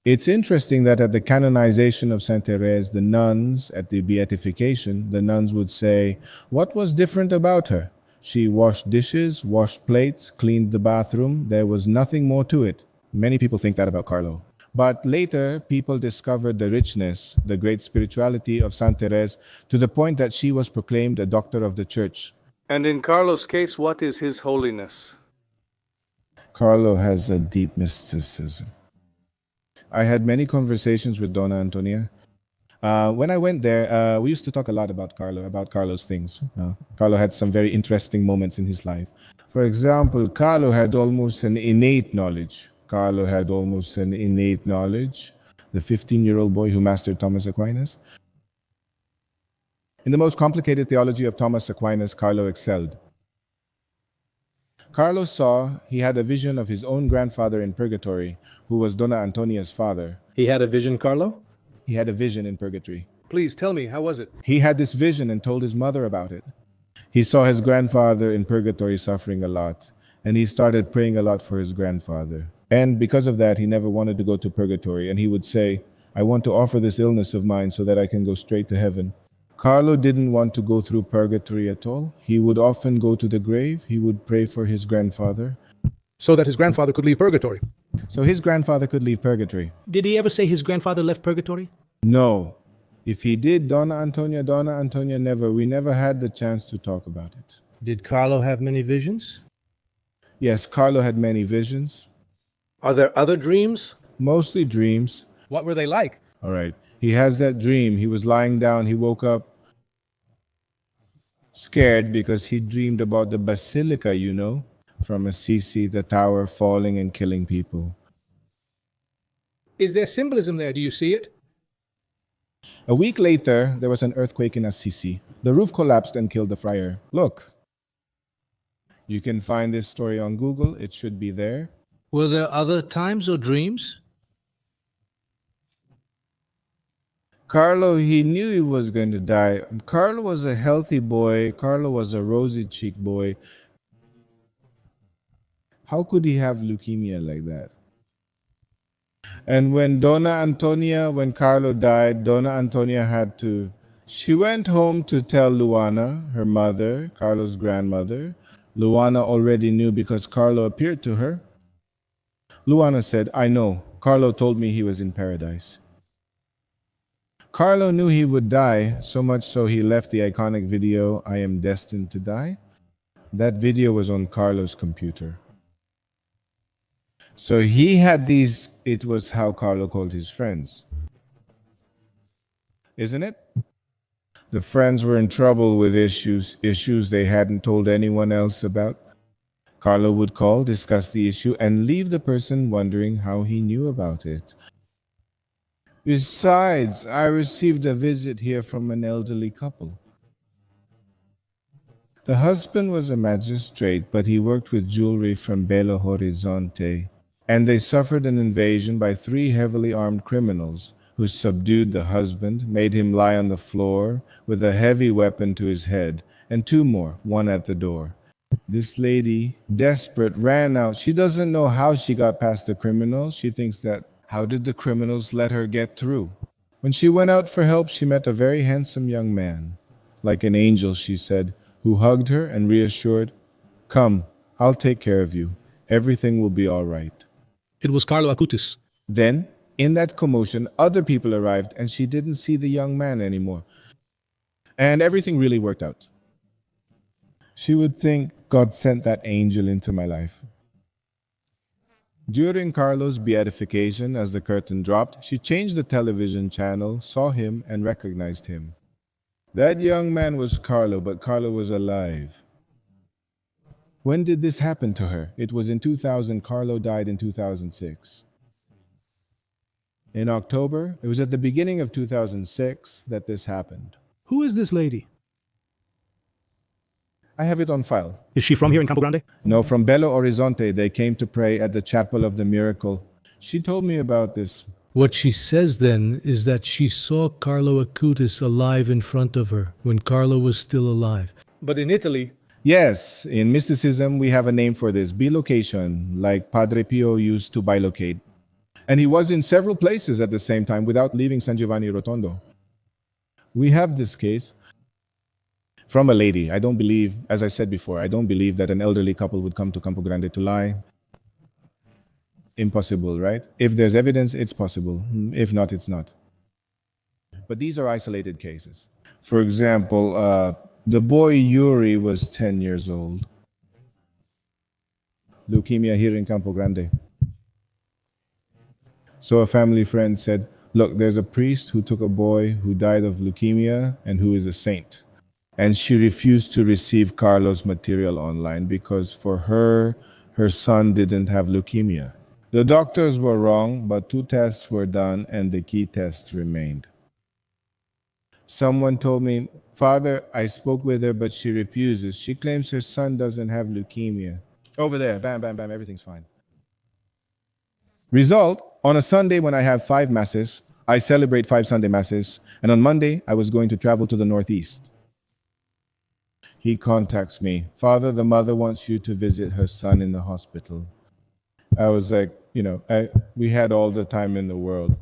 It's interesting that at the canonization of Saint Therese, the nuns, at the beatification, the nuns would say, what was different about her? She washed dishes, washed plates, cleaned the bathroom. There was nothing more to it. Many people think that about Carlo. But later, people discovered the richness, the great spirituality of Saint Therese, to the point that she was proclaimed a doctor of the church. And in Carlo's case, what is his holiness? Carlo has a deep mysticism. I had many conversations with Donna Antonia. When I went there, we used to talk a lot about Carlo, about Carlo's things. Carlo had some very interesting moments in his life. For example, Carlo had almost an innate knowledge. The 15-year-old boy who mastered Thomas Aquinas. In the most complicated theology of Thomas Aquinas, Carlo excelled. Carlo saw he had a vision of his own grandfather in purgatory, who was Donna Antonia's father. He had a vision, Carlo? He had a vision in purgatory. Please tell me, how was it? He had this vision and told his mother about it. He saw his grandfather in purgatory suffering a lot, and he started praying a lot for his grandfather. And because of that, he never wanted to go to purgatory, and he would say, I want to offer this illness of mine so that I can go straight to heaven. Carlo didn't want to go through purgatory at all. He would often go to the grave. He would pray for his grandfather. So that his grandfather could leave purgatory? So his grandfather could leave purgatory. Did he ever say his grandfather left purgatory? No. If he did, Donna Antonia never. We never had the chance to talk about it. Did Carlo have many visions? Yes, Carlo had many visions. Are there other dreams? Mostly dreams. What were they like? All right. He has that dream. He was lying down. He woke up scared because he dreamed about the basilica, from Assisi, the tower falling and killing people. Is there symbolism there? Do you see it? A week later, there was an earthquake in Assisi. The roof collapsed and killed the friar. Look. You can find this story on Google. It should be there. Were there other times or dreams? Carlo, he knew he was going to die. Carlo was a healthy boy. Carlo was a rosy-cheeked boy. How could he have leukemia like that? And when Carlo died, Donna Antonia she went home to tell Luana, her mother, Carlo's grandmother. Luana already knew because Carlo appeared to her. Luana said, "I know. Carlo told me he was in paradise." Carlo knew he would die, so much so he left the iconic video, "I Am Destined to Die." That video was on Carlo's computer. So he had these, it was how Carlo called his friends. Isn't it? The friends were in trouble with issues they hadn't told anyone else about. Carlo would call, discuss the issue, and leave the person wondering how he knew about it. Besides, I received a visit here from an elderly couple. The husband was a magistrate, but he worked with jewelry from Belo Horizonte, and they suffered an invasion by 3 heavily armed criminals who subdued the husband, made him lie on the floor with a heavy weapon to his head, and 2 more, one at the door. This lady, desperate, ran out. She doesn't know how she got past the criminals. She thinks that, how did the criminals let her get through? When she went out for help, she met a very handsome young man. Like an angel, she said, who hugged her and reassured, "Come, I'll take care of you. Everything will be all right." It was Carlo Acutis. Then, in that commotion, other people arrived and she didn't see the young man anymore. And everything really worked out. She would think God sent that angel into my life. During Carlo's beatification, as the curtain dropped, she changed the television channel, saw him, and recognized him. That young man was Carlo, but Carlo was alive. When did this happen to her? It was in 2000. Carlo died in 2006. In October, it was at the beginning of 2006 that this happened. Who is this lady? I have it on file. Is she from here in Campo Grande? No, from Belo Horizonte. They came to pray at the Chapel of the Miracle. She told me about this. What she says then is that she saw Carlo Acutis alive in front of her when Carlo was still alive. But in Italy... Yes, in mysticism we have a name for this, bilocation, like Padre Pio used to bilocate. And he was in several places at the same time without leaving San Giovanni Rotondo. We have this case from a lady. I don't believe, as I said before, I don't believe that an elderly couple would come to Campo Grande to lie. Impossible, right? If there's evidence, it's possible. If not, it's not. But these are isolated cases. For example, the boy Yuri was 10 years old. Leukemia here in Campo Grande. So a family friend said, "Look, there's a priest who took a boy who died of leukemia and who is a saint." And she refused to receive Carlo's material online because for her, her son didn't have leukemia. The doctors were wrong, but 2 tests were done and the key tests remained. Someone told me, "Father, I spoke with her, but she refuses. She claims her son doesn't have leukemia." Over there, bam, bam, bam, everything's fine. Result, on a Sunday when I have 5 masses, I celebrate 5 Sunday masses, and on Monday, I was going to travel to the Northeast. He contacts me, "Father, the mother wants you to visit her son in the hospital." I was like, we had all the time in the world.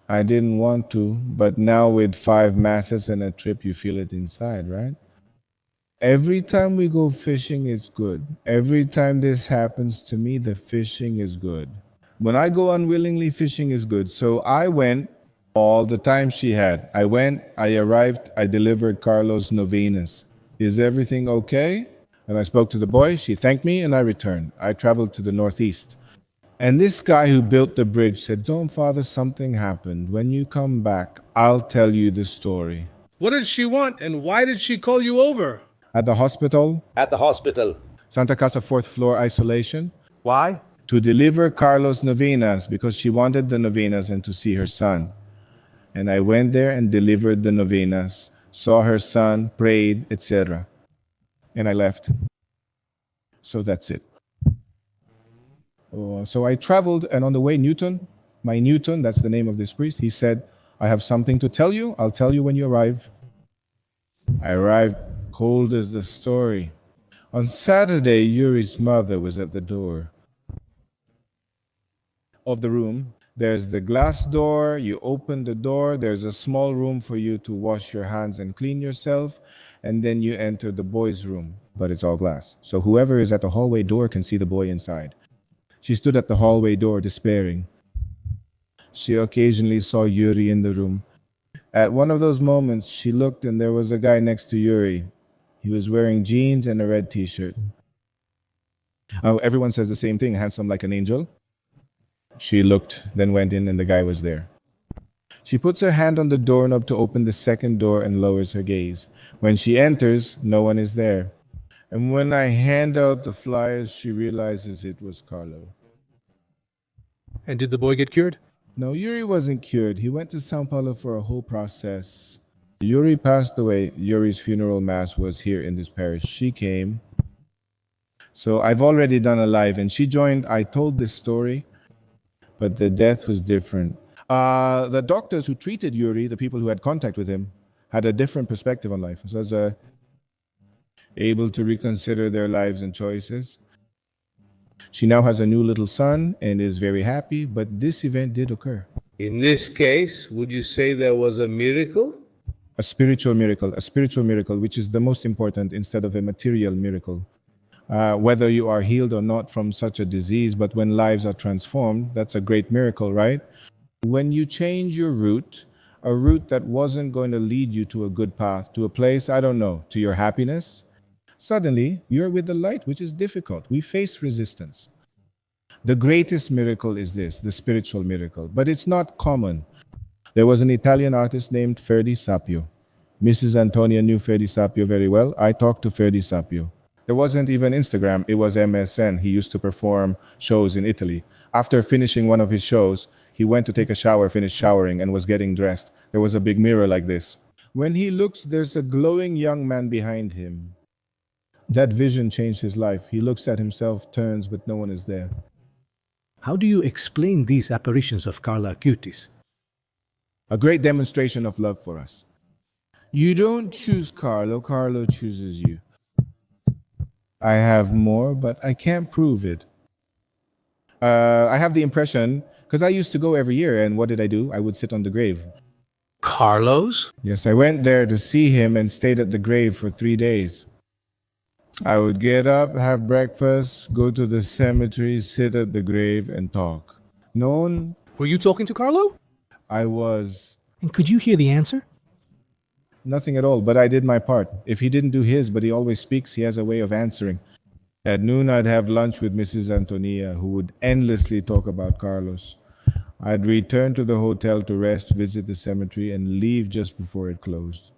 I didn't want to, but now with 5 masses and a trip, you feel it inside, right? Every time we go fishing, it's good. Every time this happens to me, the fishing is good. When I go unwillingly, fishing is good. So I went all the time she had. I went, I arrived, I delivered Carlos novenas. "Is everything okay?" And I spoke to the boy, she thanked me, and I returned. I traveled to the Northeast. And this guy who built the bridge said, "Don't, Father, something happened. When you come back, I'll tell you the story." What did she want, and why did she call you over? At the hospital, At the hospital. Santa Casa, fourth floor isolation, Why? to deliver Carlos novenas because she wanted the novenas and to see her son. And I went there and delivered the novenas, saw her son, prayed, etc. And I left. So that's it. So I traveled, and on the way, my Newton, that's the name of this priest, he said, "I have something to tell you. I'll tell you when you arrive." I arrived cold as the story. On Saturday, Yuri's mother was at the door of the room. There's the glass door. You open the door. There's a small room for you to wash your hands and clean yourself. And then you enter the boys' room, but it's all glass. So whoever is at the hallway door can see the boy inside. She stood at the hallway door, despairing. She occasionally saw Yuri in the room. At one of those moments, she looked and there was a guy next to Yuri. He was wearing jeans and a red t-shirt. Oh, everyone says the same thing, handsome like an angel. She looked, then went in, and the guy was there. She puts her hand on the doorknob to open the second door and lowers her gaze. When she enters, no one is there. And when I hand out the flyers, she realizes it was Carlo. And did the boy get cured? No, Yuri wasn't cured. He went to Sao Paulo for a whole process. Yuri passed away. Yuri's funeral mass was here in this parish. She came. So I've already done a live, and she joined. I told this story, but the death was different. The doctors who treated Yuri, the people who had contact with him, had a different perspective on life. So I was able to reconsider their lives and choices. She now has a new little son and is very happy, but this event did occur. In this case, would you say there was a miracle? A spiritual miracle, which is the most important instead of a material miracle. Whether you are healed or not from such a disease, but when lives are transformed, that's a great miracle, right? When you change your route, a route that wasn't going to lead you to a good path, to a place, I don't know, to your happiness, suddenly you're with the light, which is difficult. We face resistance. The greatest miracle is this, the spiritual miracle, but it's not common. There was an Italian artist named Ferdi Sapio. Mrs. Antonia knew Ferdi Sapio very well. I talked to Ferdi Sapio. There wasn't even Instagram, it was MSN. He used to perform shows in Italy. After finishing one of his shows, he went to take a shower, finished showering, and was getting dressed. There was a big mirror like this. When he looks, there's a glowing young man behind him. That vision changed his life. He looks at himself, turns, but no one is there. How do you explain these apparitions of Carlo Acutis? A great demonstration of love for us. You don't choose Carlo, Carlo chooses you. I have more, but I can't prove it. I have the impression, because I used to go every year, and what did I do? I would sit on the grave. Carlos? Yes, I went there to see him and stayed at the grave for 3 days. I would get up, have breakfast, go to the cemetery, sit at the grave, and talk. No one... Were you talking to Carlo? I was... And could you hear the answer? Nothing at all, but I did my part. If he didn't do his, but he always speaks, he has a way of answering. At noon, I'd have lunch with Mrs. Antonia, who would endlessly talk about Carlos. I'd return to the hotel to rest, visit the cemetery, and leave just before it closed.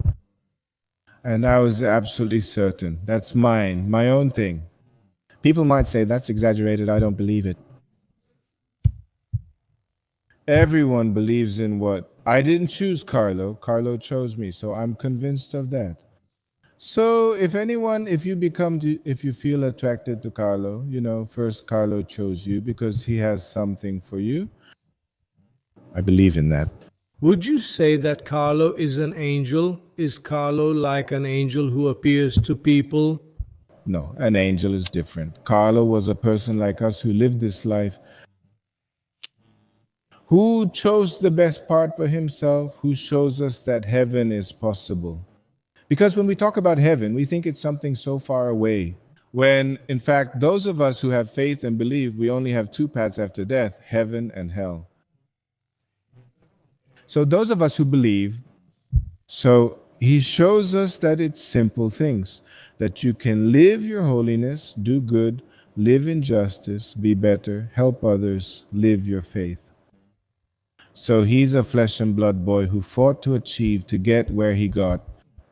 And I was absolutely certain. That's mine, my own thing. People might say, that's exaggerated, I don't believe it. Everyone believes in what? I didn't choose Carlo. Carlo chose me, so I'm convinced of that. So if you feel attracted to Carlo, first Carlo chose you because he has something for you. I believe in that. Would you say that Carlo is an angel? Is Carlo like an angel who appears to people? No, an angel is different. Carlo was a person like us who lived this life, who chose the best part for himself, who shows us that heaven is possible. Because when we talk about heaven, we think it's something so far away, when in fact, those of us who have faith and believe we only have two paths after death, heaven and hell. So those of us who believe, so he shows us that it's simple things, that you can live your holiness, do good, live in justice, be better, help others, live your faith. So he's a flesh and blood boy who fought to achieve to get where he got.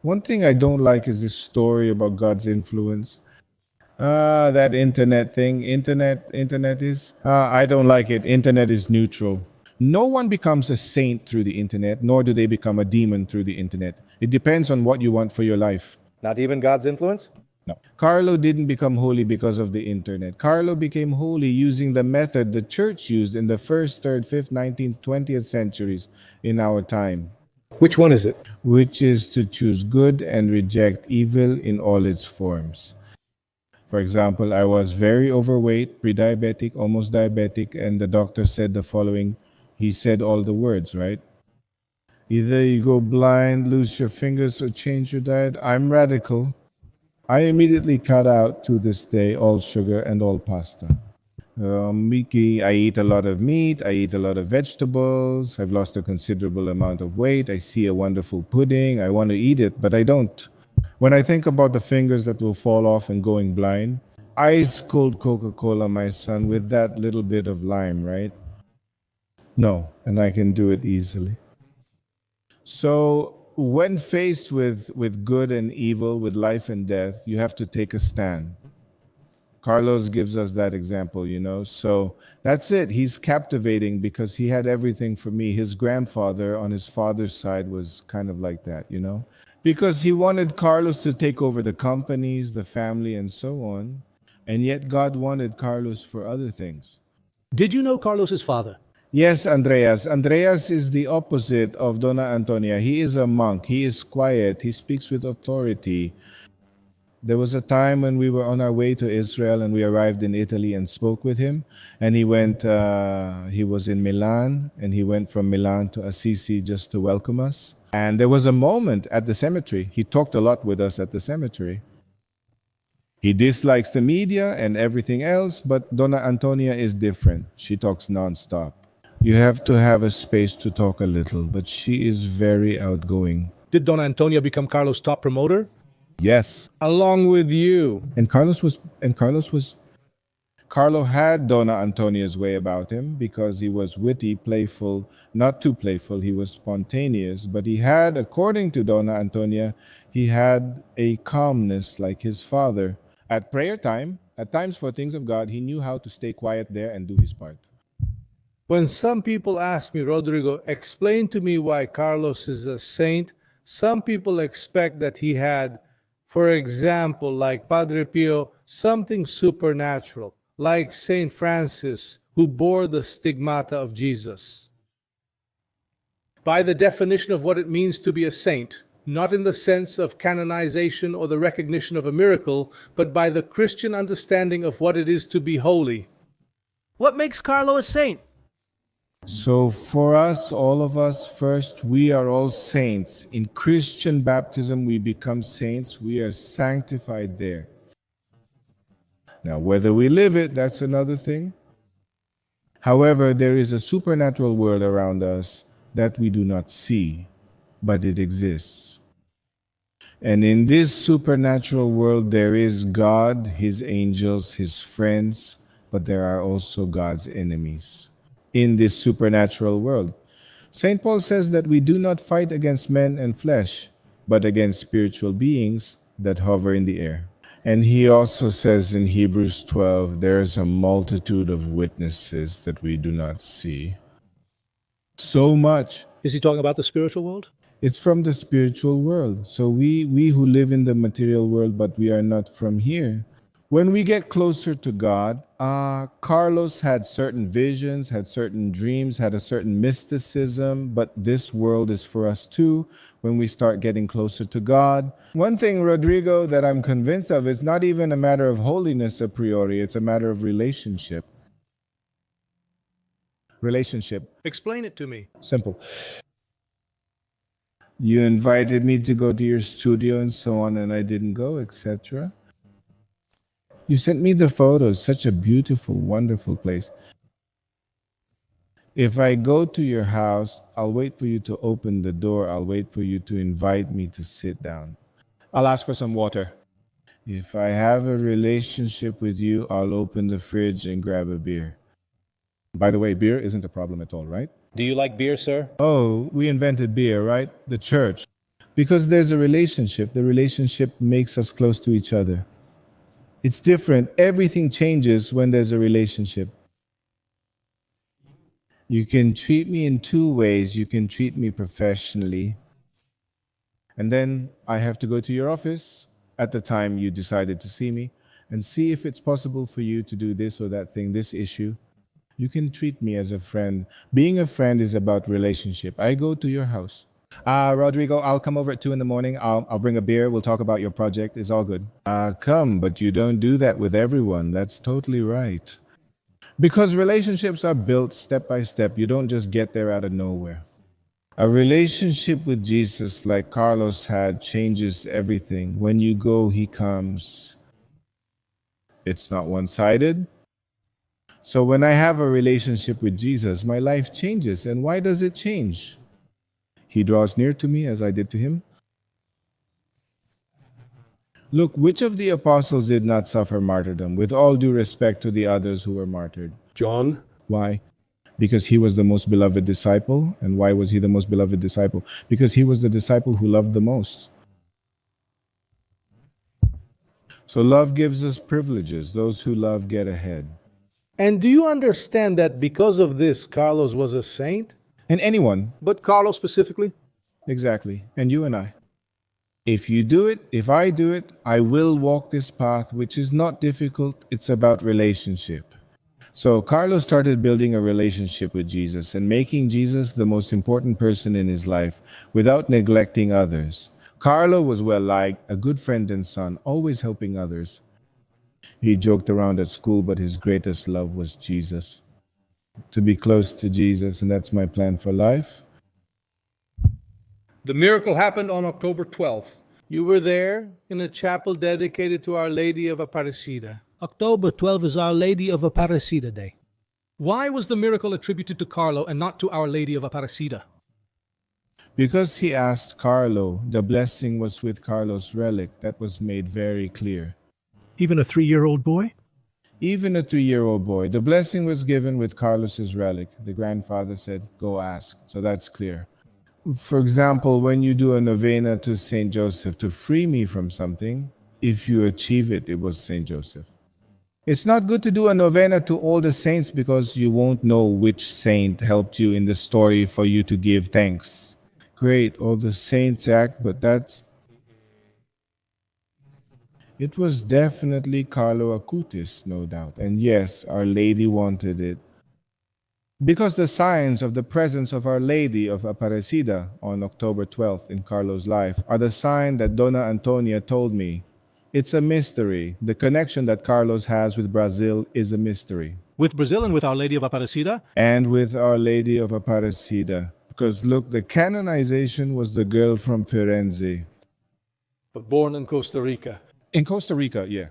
One thing I don't like is this story about God's influence. That internet thing. Internet is. I don't like it. Internet is neutral. No one becomes a saint through the internet, nor do they become a demon through the internet. It depends on what you want for your life. Not even God's influence? No. Carlo didn't become holy because of the internet. Carlo became holy using the method the church used in the 1st, 3rd, 5th, 19th, 20th centuries in our time. Which one is it? Which is to choose good and reject evil in all its forms. For example, I was very overweight, pre-diabetic, almost diabetic, and the doctor said the following. He said all the words, right? Either you go blind, lose your fingers, or change your diet. I'm radical. I immediately cut out, to this day, all sugar and all pasta. I eat a lot of meat, I eat a lot of vegetables, I've lost a considerable amount of weight, I see a wonderful pudding, I want to eat it, but I don't. When I think about the fingers that will fall off and going blind, ice cold Coca-Cola, my son, with that little bit of lime, right? No, and I can do it easily. So when faced with good and evil, with life and death, you have to take a stand. Carlos gives us that example, you know. So that's it. He's captivating because he had everything for me. His grandfather on his father's side was kind of like that, you know. Because he wanted Carlos to take over the companies, the family, and so on. And yet God wanted Carlos for other things. Did you know Carlos's father? Yes, Andreas. Andreas is the opposite of Donna Antonia. He is a monk. He is quiet. He speaks with authority. There was a time when we were on our way to Israel and we arrived in Italy and spoke with him. And he was in Milan, and he went from Milan to Assisi just to welcome us. And there was a moment at the cemetery. He talked a lot with us at the cemetery. He dislikes the media and everything else, but Donna Antonia is different. She talks nonstop. You have to have a space to talk a little, but she is very outgoing. Did Donna Antonia become Carlos' top promoter? Yes. Along with you. Carlo had Donna Antonia's way about him because he was witty, playful, not too playful, he was spontaneous, but he had, according to Donna Antonia, he had a calmness like his father. At prayer time, at times for things of God, he knew how to stay quiet there and do his part. When some people ask me, Rodrigo, explain to me why Carlos is a saint, some people expect that he had, for example, like Padre Pio, something supernatural, like Saint Francis, who bore the stigmata of Jesus. By the definition of what it means to be a saint, not in the sense of canonization or the recognition of a miracle, but by the Christian understanding of what it is to be holy. What makes Carlo a saint? So for us, all of us, first, we are all saints. In Christian baptism, we become saints. We are sanctified there. Now, whether we live it, that's another thing. However, there is a supernatural world around us that we do not see, but it exists. And in this supernatural world, there is God, His angels, His friends, but there are also God's enemies in this supernatural world. St. Paul says that we do not fight against men and flesh, but against spiritual beings that hover in the air. And he also says in Hebrews 12, there is a multitude of witnesses that we do not see. So much. Is he talking about the spiritual world? It's from the spiritual world. So we who live in the material world, but we are not from here. When we get closer to God, Carlos had certain visions, had certain dreams, had a certain mysticism, but this world is for us too when we start getting closer to God. One thing, Rodrigo, that I'm convinced of is not even a matter of holiness a priori, it's a matter of relationship. Relationship. Explain it to me. Simple. You invited me to go to your studio and so on, and I didn't go, etc. You sent me the photos, such a beautiful, wonderful place. If I go to your house, I'll wait for you to open the door. I'll wait for you to invite me to sit down. I'll ask for some water. If I have a relationship with you, I'll open the fridge and grab a beer. By the way, beer isn't a problem at all, right? Do you like beer, sir? Oh, we invented beer, right? The church. Because there's a relationship. The relationship makes us close to each other. It's different. Everything changes when there's a relationship. You can treat me in two ways. You can treat me professionally, and then I have to go to your office at the time you decided to see me and see if it's possible for you to do this or that thing, this issue. You can treat me as a friend. Being a friend is about relationship. I go to your house. Rodrigo, I'll come over at 2 in the morning. I'll bring a beer. We'll talk about your project. It's all good. Come, but you don't do that with everyone. That's totally right. Because relationships are built step by step. You don't just get there out of nowhere. A relationship with Jesus like Carlos had changes everything. When you go, he comes. It's not one-sided. So when I have a relationship with Jesus, my life changes. And why does it change? He draws near to me as I did to him. Look, which of the apostles did not suffer martyrdom, with all due respect to the others who were martyred? John? Why? Because he was the most beloved disciple. And why was he the most beloved disciple? Because he was the disciple who loved the most. So love gives us privileges. Those who love get ahead. And do you understand that because of this, Carlos was a saint? And anyone. But Carlos specifically? Exactly. And you and I. If you do it, if I do it, I will walk this path, which is not difficult. It's about relationship. So Carlos started building a relationship with Jesus and making Jesus the most important person in his life without neglecting others. Carlo was well-liked, a good friend and son, always helping others. He joked around at school, but his greatest love was Jesus. To be close to Jesus, and that's my plan for life. The miracle happened on October 12th. You were there in a chapel dedicated to Our Lady of Aparecida. October 12 is Our Lady of Aparecida Day. Why was the miracle attributed to Carlo and not to Our Lady of Aparecida? Because he asked Carlo, the blessing was with Carlo's relic. That was made very clear. Even a 3-year-old boy? Even a 3-year-old boy. The blessing was given with Carlos's relic. The grandfather said, go ask. So that's clear. For example, when you do a novena to Saint Joseph to free me from something, if you achieve it, it was Saint Joseph. It's not good to do a novena to all the saints because you won't know which saint helped you in the story for you to give thanks. Great, all the saints act, but it was definitely Carlo Acutis, no doubt. And yes, Our Lady wanted it. Because the signs of the presence of Our Lady of Aparecida on October 12th in Carlo's life are the sign that Donna Antonia told me. It's a mystery. The connection that Carlos has with Brazil is a mystery. With Brazil and with Our Lady of Aparecida? And with Our Lady of Aparecida. Because look, the canonization was the girl from Firenze. But born in Costa Rica. In Costa Rica, yeah.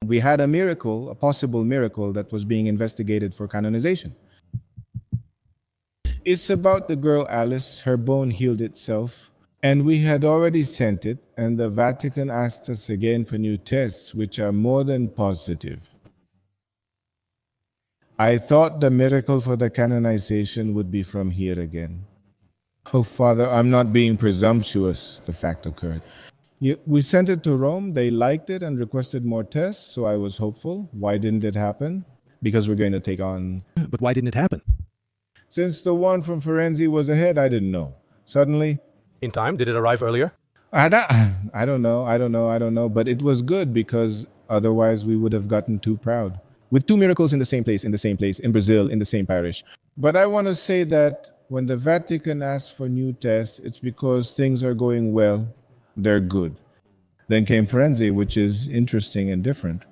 We had a miracle, a possible miracle that was being investigated for canonization. It's about the girl Alice. Her bone healed itself. And we had already sent it, and the Vatican asked us again for new tests, which are more than positive. I thought the miracle for the canonization would be from here again. Oh, Father, I'm not being presumptuous. The fact occurred. We sent it to Rome. They liked it and requested more tests, so I was hopeful. Why didn't it happen? Because we're going to take on... But why didn't it happen? Since the one from Firenze was ahead, I didn't know. Suddenly... In time? Did it arrive earlier? I don't know. But it was good because otherwise we would have gotten too proud. With 2 miracles in the same place, in Brazil, in the same parish. But I want to say that when the Vatican asks for new tests, it's because things are going well. They're good. Then came Firenze, which is interesting and different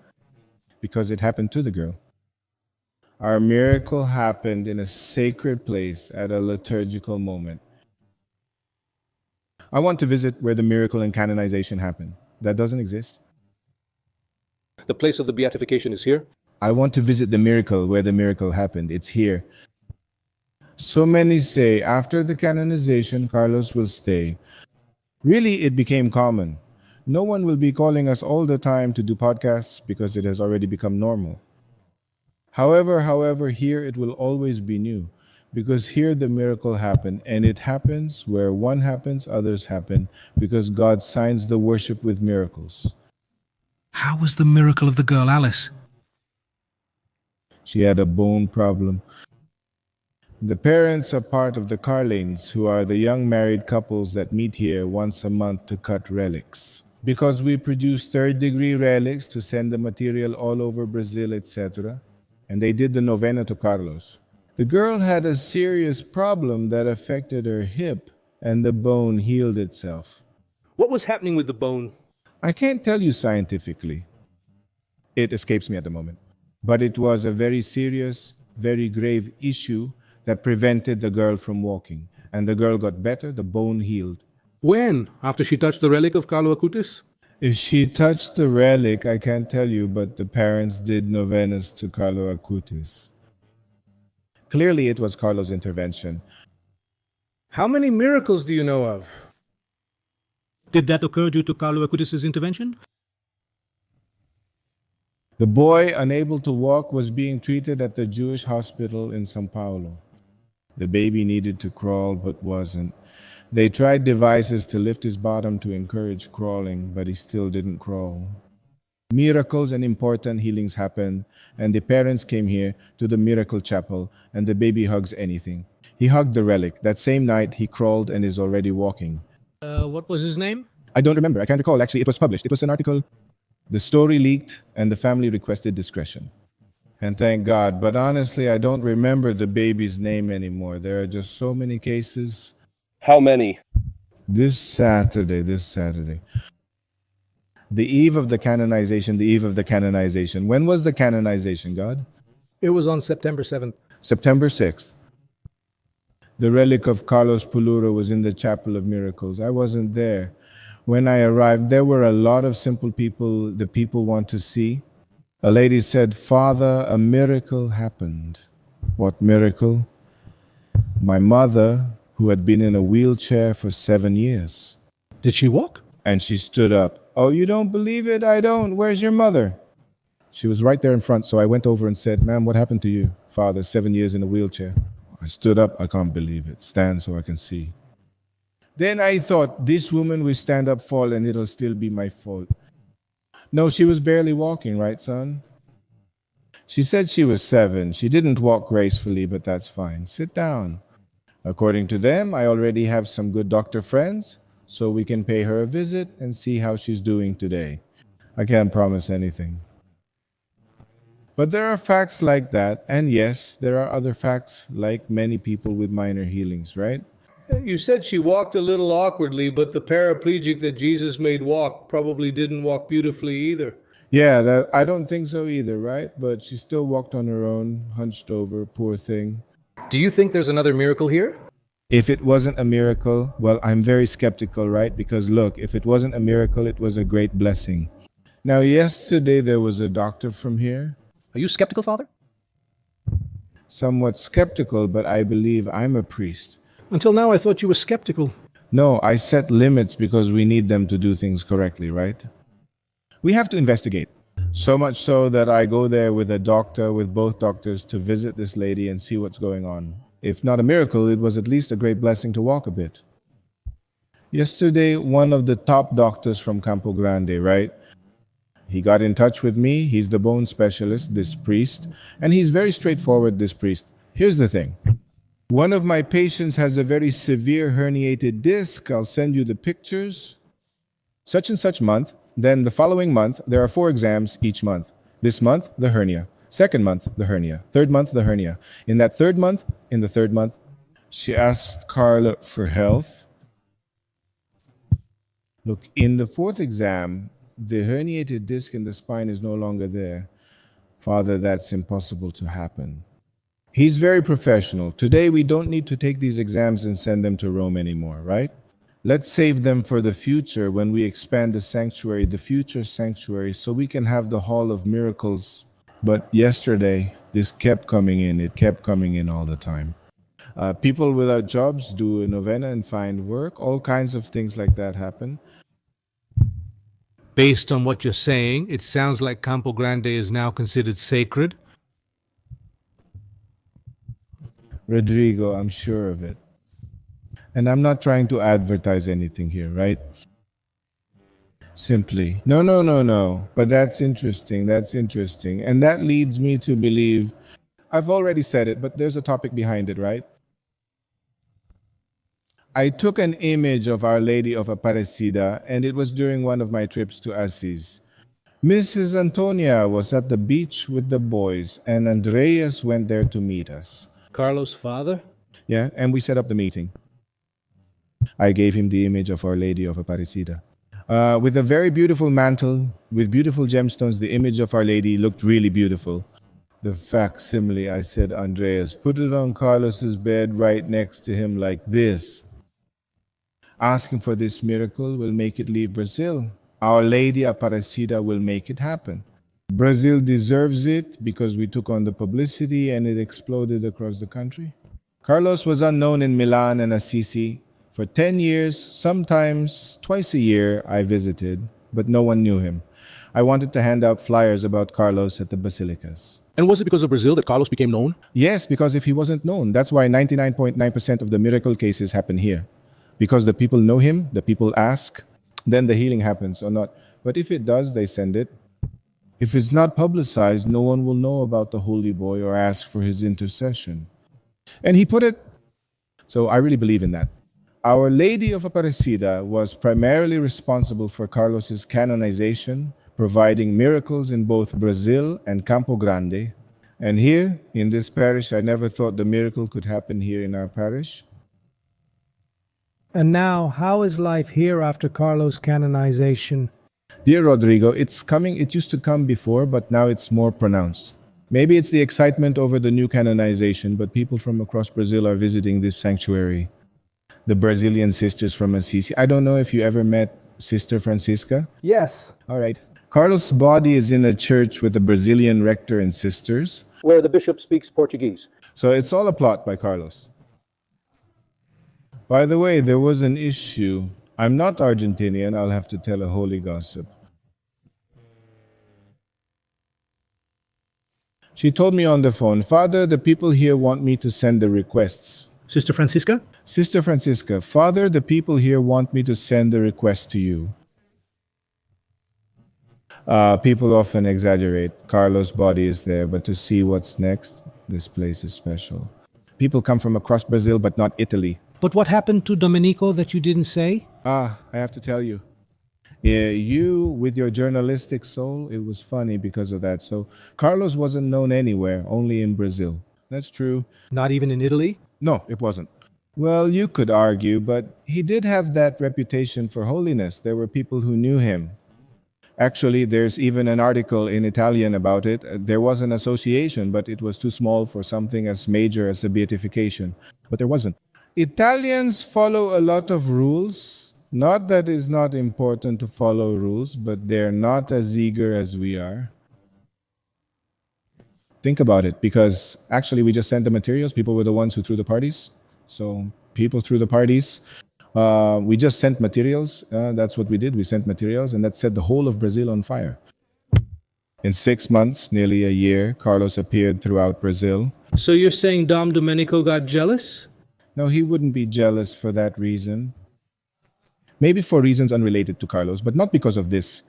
because it happened to the girl. Our miracle happened in a sacred place at a liturgical moment. I want to visit where the miracle and canonization happened. That doesn't exist. The place of the beatification is here? I want to visit the miracle where the miracle happened. It's here. So many say after the canonization, Carlos will stay. Really, it became common. No one will be calling us all the time to do podcasts because it has already become normal. However, here it will always be new because here the miracle happened, and it happens where one happens, others happen because God signs the worship with miracles. How was the miracle of the girl Alice? She had a bone problem. The parents are part of the Carlanes, who are the young married couples that meet here once a month to cut relics. Because we produce third-degree relics to send the material all over Brazil, etc., and they did the novena to Carlos. The girl had a serious problem that affected her hip, and the bone healed itself. What was happening with the bone? I can't tell you scientifically. It escapes me at the moment. But it was a very serious, very grave issue that prevented the girl from walking. And the girl got better, the bone healed. When? After she touched the relic of Carlo Acutis? If she touched the relic, I can't tell you, but the parents did novenas to Carlo Acutis. Clearly, it was Carlo's intervention. How many miracles do you know of? Did that occur due to Carlo Acutis' intervention? The boy, unable to walk, was being treated at the Jewish hospital in São Paulo. The baby needed to crawl, but wasn't. They tried devices to lift his bottom to encourage crawling, but he still didn't crawl. Miracles and important healings happened, and the parents came here to the Miracle Chapel, and the baby hugs anything. He hugged the relic. That same night, he crawled and is already walking. What was his name? I don't remember. I can't recall. Actually, it was published. It was an article. The story leaked, and the family requested discretion. And thank God. But honestly, I don't remember the baby's name anymore. There are just so many cases. How many? This Saturday. The eve of the canonization. When was the canonization, God? It was on September 7th. September 6th. The relic of Carlos Puluro was in the Chapel of Miracles. I wasn't there. When I arrived, there were a lot of simple people the people want to see. A lady said, "Father, a miracle happened." What miracle? My mother, who had been in a wheelchair for 7 years. Did she walk? And she stood up. "Oh, you don't believe it? I don't. Where's your mother?" She was right there in front, so I went over and said, "Ma'am, what happened to you? Father, 7 years in a wheelchair." I stood up. I can't believe it. Stand so I can see. Then I thought, this woman will stand up, fall, and it'll still be my fault. No, she was barely walking, right, son? She said she was 7. She didn't walk gracefully, but that's fine. Sit down. According to them, I already have some good doctor friends, so we can pay her a visit and see how she's doing today. I can't promise anything. But there are facts like that, and yes, there are other facts like many people with minor healings, right? You said she walked a little awkwardly, but the paraplegic that Jesus made walk probably didn't walk beautifully either. Yeah, I don't think so either, right? But she still walked on her own, hunched over, poor thing. Do you think there's another miracle here? If it wasn't a miracle, well, I'm very skeptical, right? Because look, if it wasn't a miracle, it was a great blessing. Now, yesterday there was a doctor from here. Are you skeptical, Father? Somewhat skeptical, but I believe I'm a priest. Until now, I thought you were skeptical. No, I set limits because we need them to do things correctly, right? We have to investigate. So much so that I go there with a doctor, with both doctors, to visit this lady and see what's going on. If not a miracle, it was at least a great blessing to walk a bit. Yesterday, one of the top doctors from Campo Grande, right? He got in touch with me. He's the bone specialist, this priest. And he's very straightforward, this priest. Here's the thing. One of my patients has a very severe herniated disc. I'll send you the pictures. Such and such month. Then the following month, there are 4 exams each month. This month, the hernia. Second month, the hernia. Third month, the hernia. In the third month, she asked Carla for health. Look, in the 4th exam, the herniated disc in the spine is no longer there. Father, that's impossible to happen. He's very professional. Today, we don't need to take these exams and send them to Rome anymore, right? Let's save them for the future when we expand the sanctuary, the future sanctuary, so we can have the Hall of Miracles. But yesterday, this kept coming in. It kept coming in all the time. People without jobs do a novena and find work. All kinds of things like that happen. Based on what you're saying, it sounds like Campo Grande is now considered sacred. Rodrigo, I'm sure of it. And I'm not trying to advertise anything here, right? Simply, no. But that's interesting. That's interesting. And that leads me to believe, I've already said it, but there's a topic behind it, right? I took an image of Our Lady of Aparecida, and it was during one of my trips to Assis. Mrs. Antonia was at the beach with the boys, and Andreas went there to meet us. Carlos' father? Yeah, and we set up the meeting. I gave him the image of Our Lady of Aparecida. With a very beautiful mantle, with beautiful gemstones, the image of Our Lady looked really beautiful. The facsimile, I said, Andreas, put it on Carlos's bed right next to him like this. Asking for this miracle will make it leave Brazil. Our Lady Aparecida will make it happen. Brazil deserves it because we took on the publicity and it exploded across the country. Carlos was unknown in Milan and Assisi. For 10 years, sometimes twice a year, I visited, but no one knew him. I wanted to hand out flyers about Carlos at the basilicas. And was it because of Brazil that Carlos became known? Yes, because if he wasn't known, that's why 99.9% of the miracle cases happen here. Because the people know him, the people ask, then the healing happens or not. But if it does, they send it. If it's not publicized, no one will know about the holy boy or ask for his intercession. And he put it, so I really believe in that. Our Lady of Aparecida was primarily responsible for Carlos's canonization, providing miracles in both Brazil and Campo Grande. And here, in this parish, I never thought the miracle could happen here in our parish. And now, how is life here after Carlos' canonization? Dear Rodrigo, it's coming. It used to come before, but now it's more pronounced. Maybe it's the excitement over the new canonization, but people from across Brazil are visiting this sanctuary. The Brazilian sisters from Assisi. I don't know if you ever met Sister Francisca? Yes. All right. Carlos' body is in a church with a Brazilian rector and sisters. Where the bishop speaks Portuguese. So it's all a plot by Carlos. By the way, there was an issue. I'm not Argentinian. I'll have to tell a holy gossip. She told me on the phone, Father, the people here want me to send the requests. Sister Francisca? Sister Francisca, Father, the people here want me to send the request to you. People often exaggerate. Carlos' body is there, but to see what's next, this place is special. People come from across Brazil, but not Italy. But what happened to Domenico that you didn't say? I have to tell you. Yeah, you, with your journalistic soul, it was funny because of that. So Carlos wasn't known anywhere, only in Brazil. That's true. Not even in Italy? No, it wasn't. Well, you could argue, but he did have that reputation for holiness. There were people who knew him. Actually, there's even an article in Italian about it. There was an association, but it was too small for something as major as a beatification. But there wasn't. Italians follow a lot of rules. Not that it's not important to follow rules, but they're not as eager as we are. Think about it, because actually we just sent the materials. People were the ones who threw the parties. So people threw the parties. We just sent materials. That's what we did. We sent materials, and that set the whole of Brazil on fire. In 6 months, nearly a year, Carlos appeared throughout Brazil. So you're saying Dom Domenico got jealous? No, he wouldn't be jealous for that reason. Maybe for reasons unrelated to Carlos, but not because of this.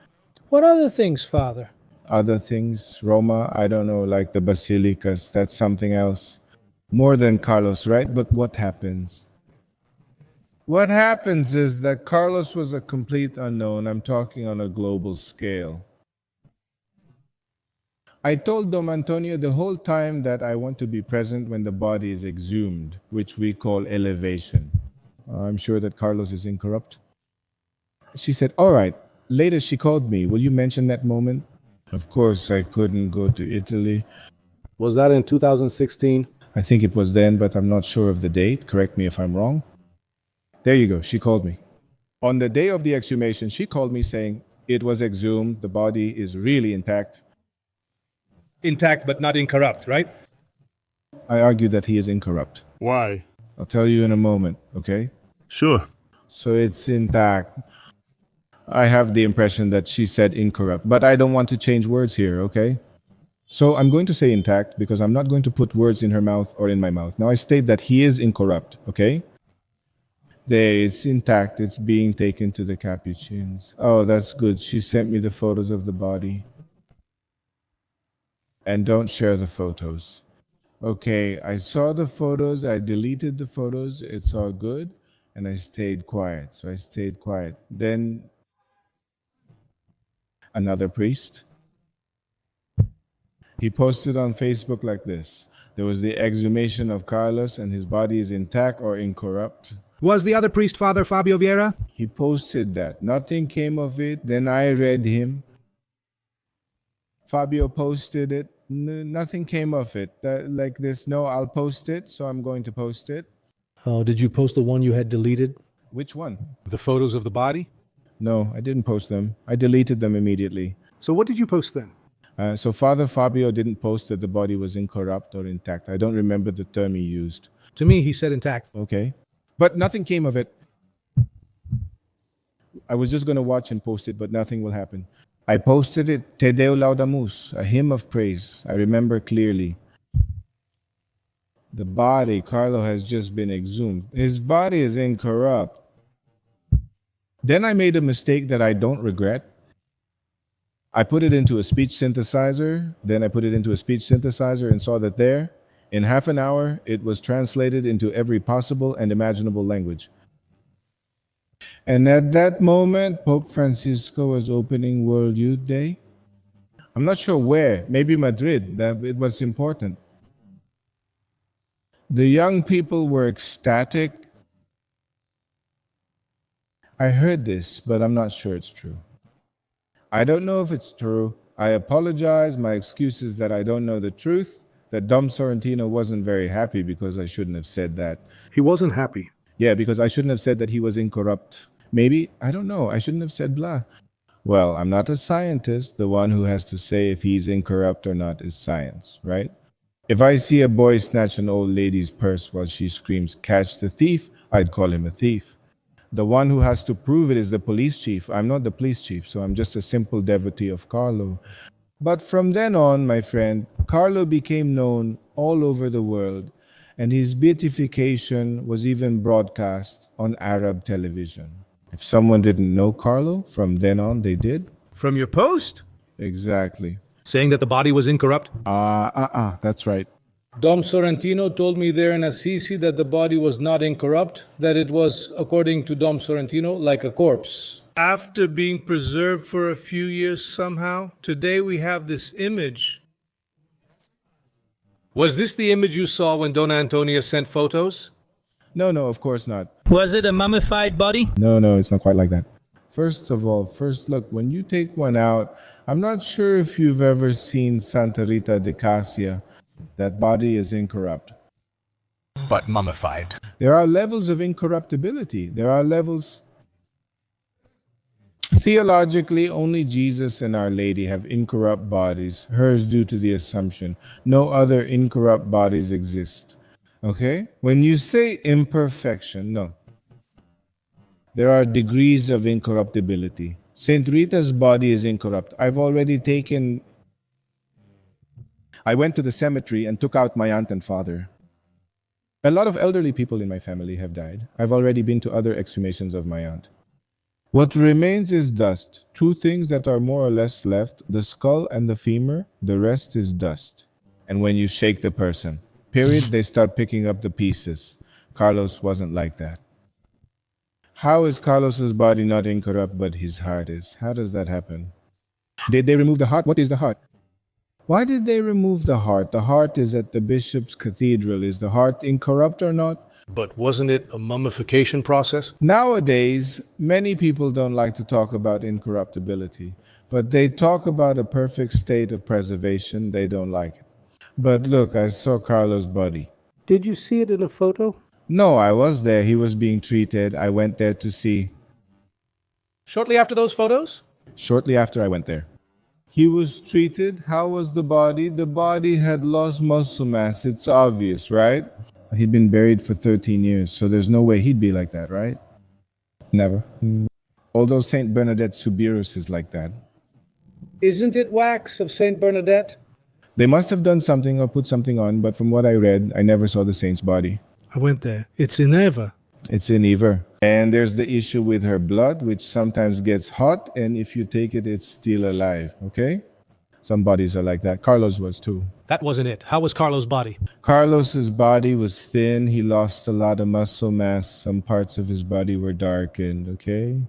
What other things, Father? Other things, Roma, I don't know, like the basilicas, that's something else. More than Carlos, right? But what happens? What happens is that Carlos was a complete unknown. I'm talking on a global scale. I told Dom Antonio the whole time that I want to be present when the body is exhumed, which we call elevation. I'm sure that Carlos is incorrupt. She said, all right. Later she called me. Will you mention that moment? Of course, I couldn't go to Italy. Was that in 2016? I think it was then, but I'm not sure of the date. Correct me if I'm wrong. There you go. She called me. On the day of the exhumation, she called me saying, it was exhumed. The body is really intact. Intact but not incorrupt, right? I argue that he is incorrupt. Why? I'll tell you in a moment, okay? Sure. So it's intact. I have the impression that she said incorrupt, but I don't want to change words here, okay? So I'm going to say intact because I'm not going to put words in her mouth or in my mouth. Now I state that he is incorrupt, okay? There, it's intact. It's being taken to the Capuchins. Oh, that's good. She sent me the photos of the body. And don't share the photos. Okay, I saw the photos. I deleted the photos. It's all good. And I stayed quiet. So I stayed quiet. Then another priest. He posted on Facebook like this. There was the exhumation of Carlos and his body is intact or incorrupt. Was the other priest Father Fabio Vieira? He posted that. Nothing came of it. Then I read him. Fabio posted it. Nothing came of it. Like this, no, I'll post it, so I'm going to post it. Oh, did you post the one you had deleted? Which one? The photos of the body? No, I didn't post them. I deleted them immediately. So what did you post then? So Father Fabio didn't post that the body was incorrupt or intact. I don't remember the term he used. To me, he said intact. Okay. But nothing came of it. I was just going to watch and post it, but nothing will happen. I posted it, Te Deo Laudamus, a hymn of praise. I remember clearly. The body, Carlo has just been exhumed. His body is incorrupt. Then I made a mistake that I don't regret. I put it into a speech synthesizer. Then I put it into a speech synthesizer and saw that there, in half an hour, it was translated into every possible and imaginable language. And at that moment, Pope Francisco was opening World Youth Day. I'm not sure where, maybe Madrid, that it was important. The young people were ecstatic. I heard this, but I'm not sure it's true. I don't know if it's true. I apologize. My excuse is that I don't know the truth, that Dom Sorrentino wasn't very happy because I shouldn't have said that. He wasn't happy. Yeah, because I shouldn't have said that he was incorrupt. Maybe, I don't know. I shouldn't have said blah. Well, I'm not a scientist. The one who has to say if he's incorrupt or not is science, right? If I see a boy snatch an old lady's purse while she screams, "Catch the thief," I'd call him a thief. The one who has to prove it is the police chief. I'm not the police chief, so I'm just a simple devotee of Carlo. But from then on, my friend, Carlo became known all over the world, and his beatification was even broadcast on Arab television. If someone didn't know Carlo, from then on they did. From your post? Exactly. Saying that the body was incorrupt? That's right. Dom Sorrentino told me there in Assisi that the body was not incorrupt, that it was, according to Dom Sorrentino, like a corpse. After being preserved for a few years somehow, today we have this image. Was this the image you saw when Dona Antonia sent photos? No, of course not. Was it a mummified body? No, it's not quite like that. First of all, look, when you take one out, I'm not sure if you've ever seen Santa Rita de Cassia. That body is incorrupt. But mummified. There are levels of incorruptibility. There are levels. Theologically, only Jesus and Our Lady have incorrupt bodies, hers due to the Assumption. No other incorrupt bodies exist. Okay? When you say imperfection, no. There are degrees of incorruptibility. Saint Rita's body is incorrupt. I went to the cemetery and took out my aunt and father. A lot of elderly people in my family have died. I've already been to other exhumations of my aunt. What remains is dust. Two things that are more or less left, the skull and the femur, the rest is dust. And when you shake the person, period, they start picking up the pieces. Carlos wasn't like that. How is Carlos's body not incorrupt, but his heart is? How does that happen? Did they remove the heart? What is the heart? Why did they remove the heart? The heart is at the bishop's cathedral. Is the heart incorrupt or not? But wasn't it a mummification process? Nowadays, many people don't like to talk about incorruptibility, but they talk about a perfect state of preservation. They don't like it. But look, I saw Carlo's body. Did you see it in a photo? No, I was there. He was being treated. I went there to see. Shortly after those photos? Shortly after I went there. He was treated. How was the body? The body had lost muscle mass. It's obvious, right? He'd been buried for 13 years, so there's no way he'd be like that, right? Never. Although Saint Bernadette Soubirous is like that. Isn't it wax of Saint Bernadette? They must have done something or put something on, but from what I read, I never saw the saint's body. I went there. It's in Eva. It's in Ever. And there's the issue with her blood, which sometimes gets hot, and if you take it, it's still alive, okay? Some bodies are like that. Carlos was too. That wasn't it. How was Carlo's body? Carlos's body was thin. He lost a lot of muscle mass. Some parts of his body were darkened, okay?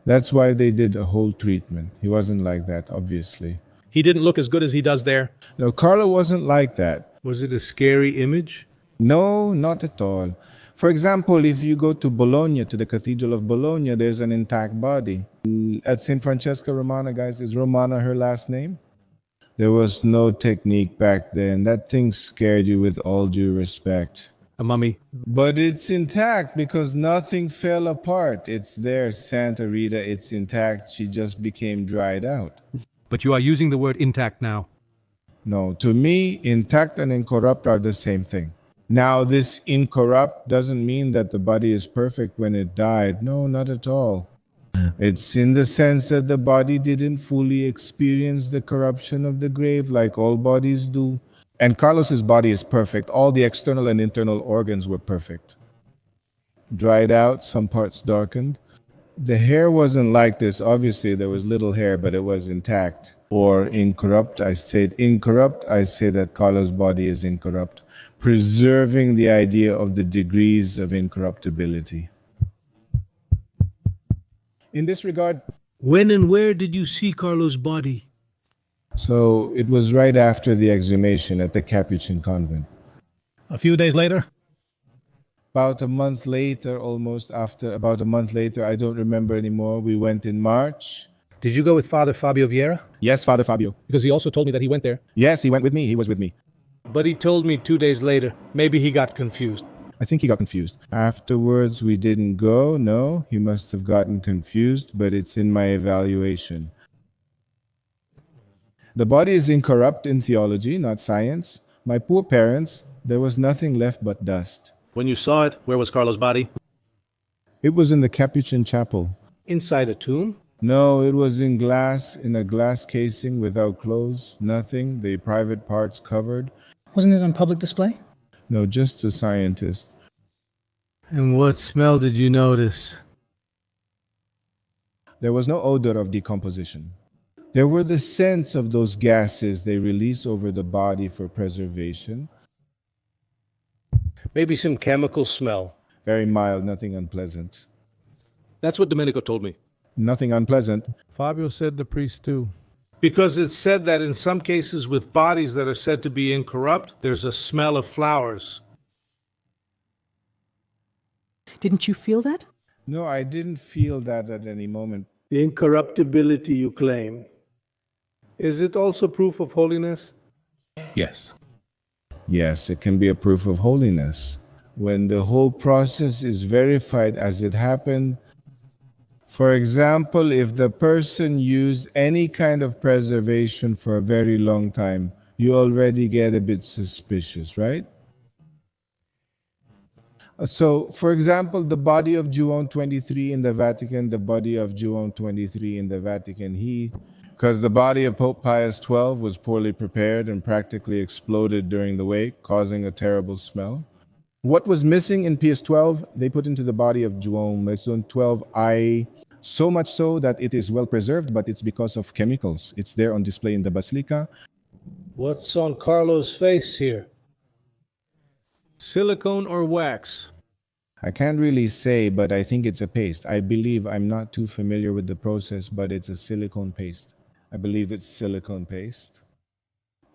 That's why they did a whole treatment. He wasn't like that, obviously. He didn't look as good as he does there. No, Carlo wasn't like that. Was it a scary image? No, not at all. For example, if you go to Bologna, to the Cathedral of Bologna, there's an intact body. At St. Francesca Romana, guys, is Romana her last name? There was no technique back then. That thing scared you with all due respect. A mummy. But it's intact because nothing fell apart. It's there, Santa Rita, it's intact. She just became dried out. But you are using the word intact now. No, to me, intact and incorrupt are the same thing. Now, this incorrupt doesn't mean that the body is perfect when it died. No, not at all. It's in the sense that the body didn't fully experience the corruption of the grave like all bodies do. And Carlos's body is perfect. All the external and internal organs were perfect. Dried out, some parts darkened. The hair wasn't like this. Obviously, there was little hair, but it was intact. Or incorrupt. I said incorrupt. I say that Carlo's body is incorrupt, preserving the idea of the degrees of incorruptibility. In this regard, When and where did you see Carlo's body? so it was right after the exhumation at the Capuchin convent. A few days later? About a month later, almost after, about a month later, I don't remember anymore. We went in March. Did you go with Father Fabio Vieira? Yes, Father Fabio. Because he also told me that he went there. Yes, he went with me. He was with me. But he told me 2 days later. Maybe he got confused. I think he got confused. Afterwards, we didn't go. No, he must have gotten confused, but it's in my evaluation. The body is incorrupt in theology, not science. My poor parents, there was nothing left but dust. When you saw it, where was Carlo's body? It was in the Capuchin chapel. Inside a tomb? No, it was in glass, in a glass casing without clothes, nothing, the private parts covered. Wasn't it on public display? No, just a scientist. And what smell did you notice? There was no odor of decomposition. There were the scents of those gases they release over the body for preservation. Maybe some chemical smell. Very mild, nothing unpleasant. That's what Domenico told me. Nothing unpleasant. Fabio said the priest too. Because it's said that in some cases with bodies that are said to be incorrupt, there's a smell of flowers. Didn't you feel that? No, I didn't feel that at any moment. The incorruptibility you claim, is it also proof of holiness? Yes. Yes, it can be a proof of holiness. When the whole process is verified as it happened, for example, if the person used any kind of preservation for a very long time, you already get a bit suspicious, right? So, for example, the body of Juan 23 in the Vatican, the body of Juan 23 in the Vatican, because the body of Pope Pius XII was poorly prepared and practically exploded during the wake, causing a terrible smell. What was missing in Pius XII, they put into the body of Juan 12I, so much so that it is well preserved, but it's because of chemicals. It's there on display in the Basilica. What's on Carlo's face here? Silicone or wax? I can't really say, but I think it's a paste. I believe, I'm not too familiar with the process, but it's a silicone paste. I believe it's silicone paste.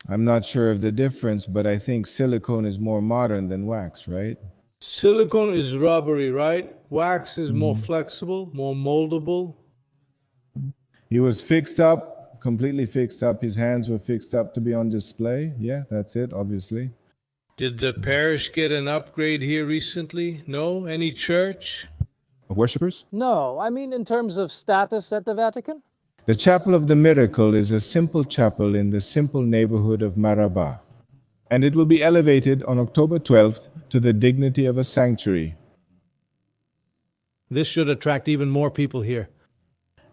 I'm not sure of the difference, but I think silicone is more modern than wax, right? Silicone is rubbery, right? Wax is more flexible, more moldable. He was fixed up, completely fixed up. His hands were fixed up to be on display. Yeah, that's it, obviously. Did the parish get an upgrade here recently? No? Any church? Of worshippers? No, I mean in terms of status at the Vatican. The Chapel of the Miracle is a simple chapel in the simple neighborhood of Maraba, and it will be elevated on October 12th to the dignity of a sanctuary. This should attract even more people here.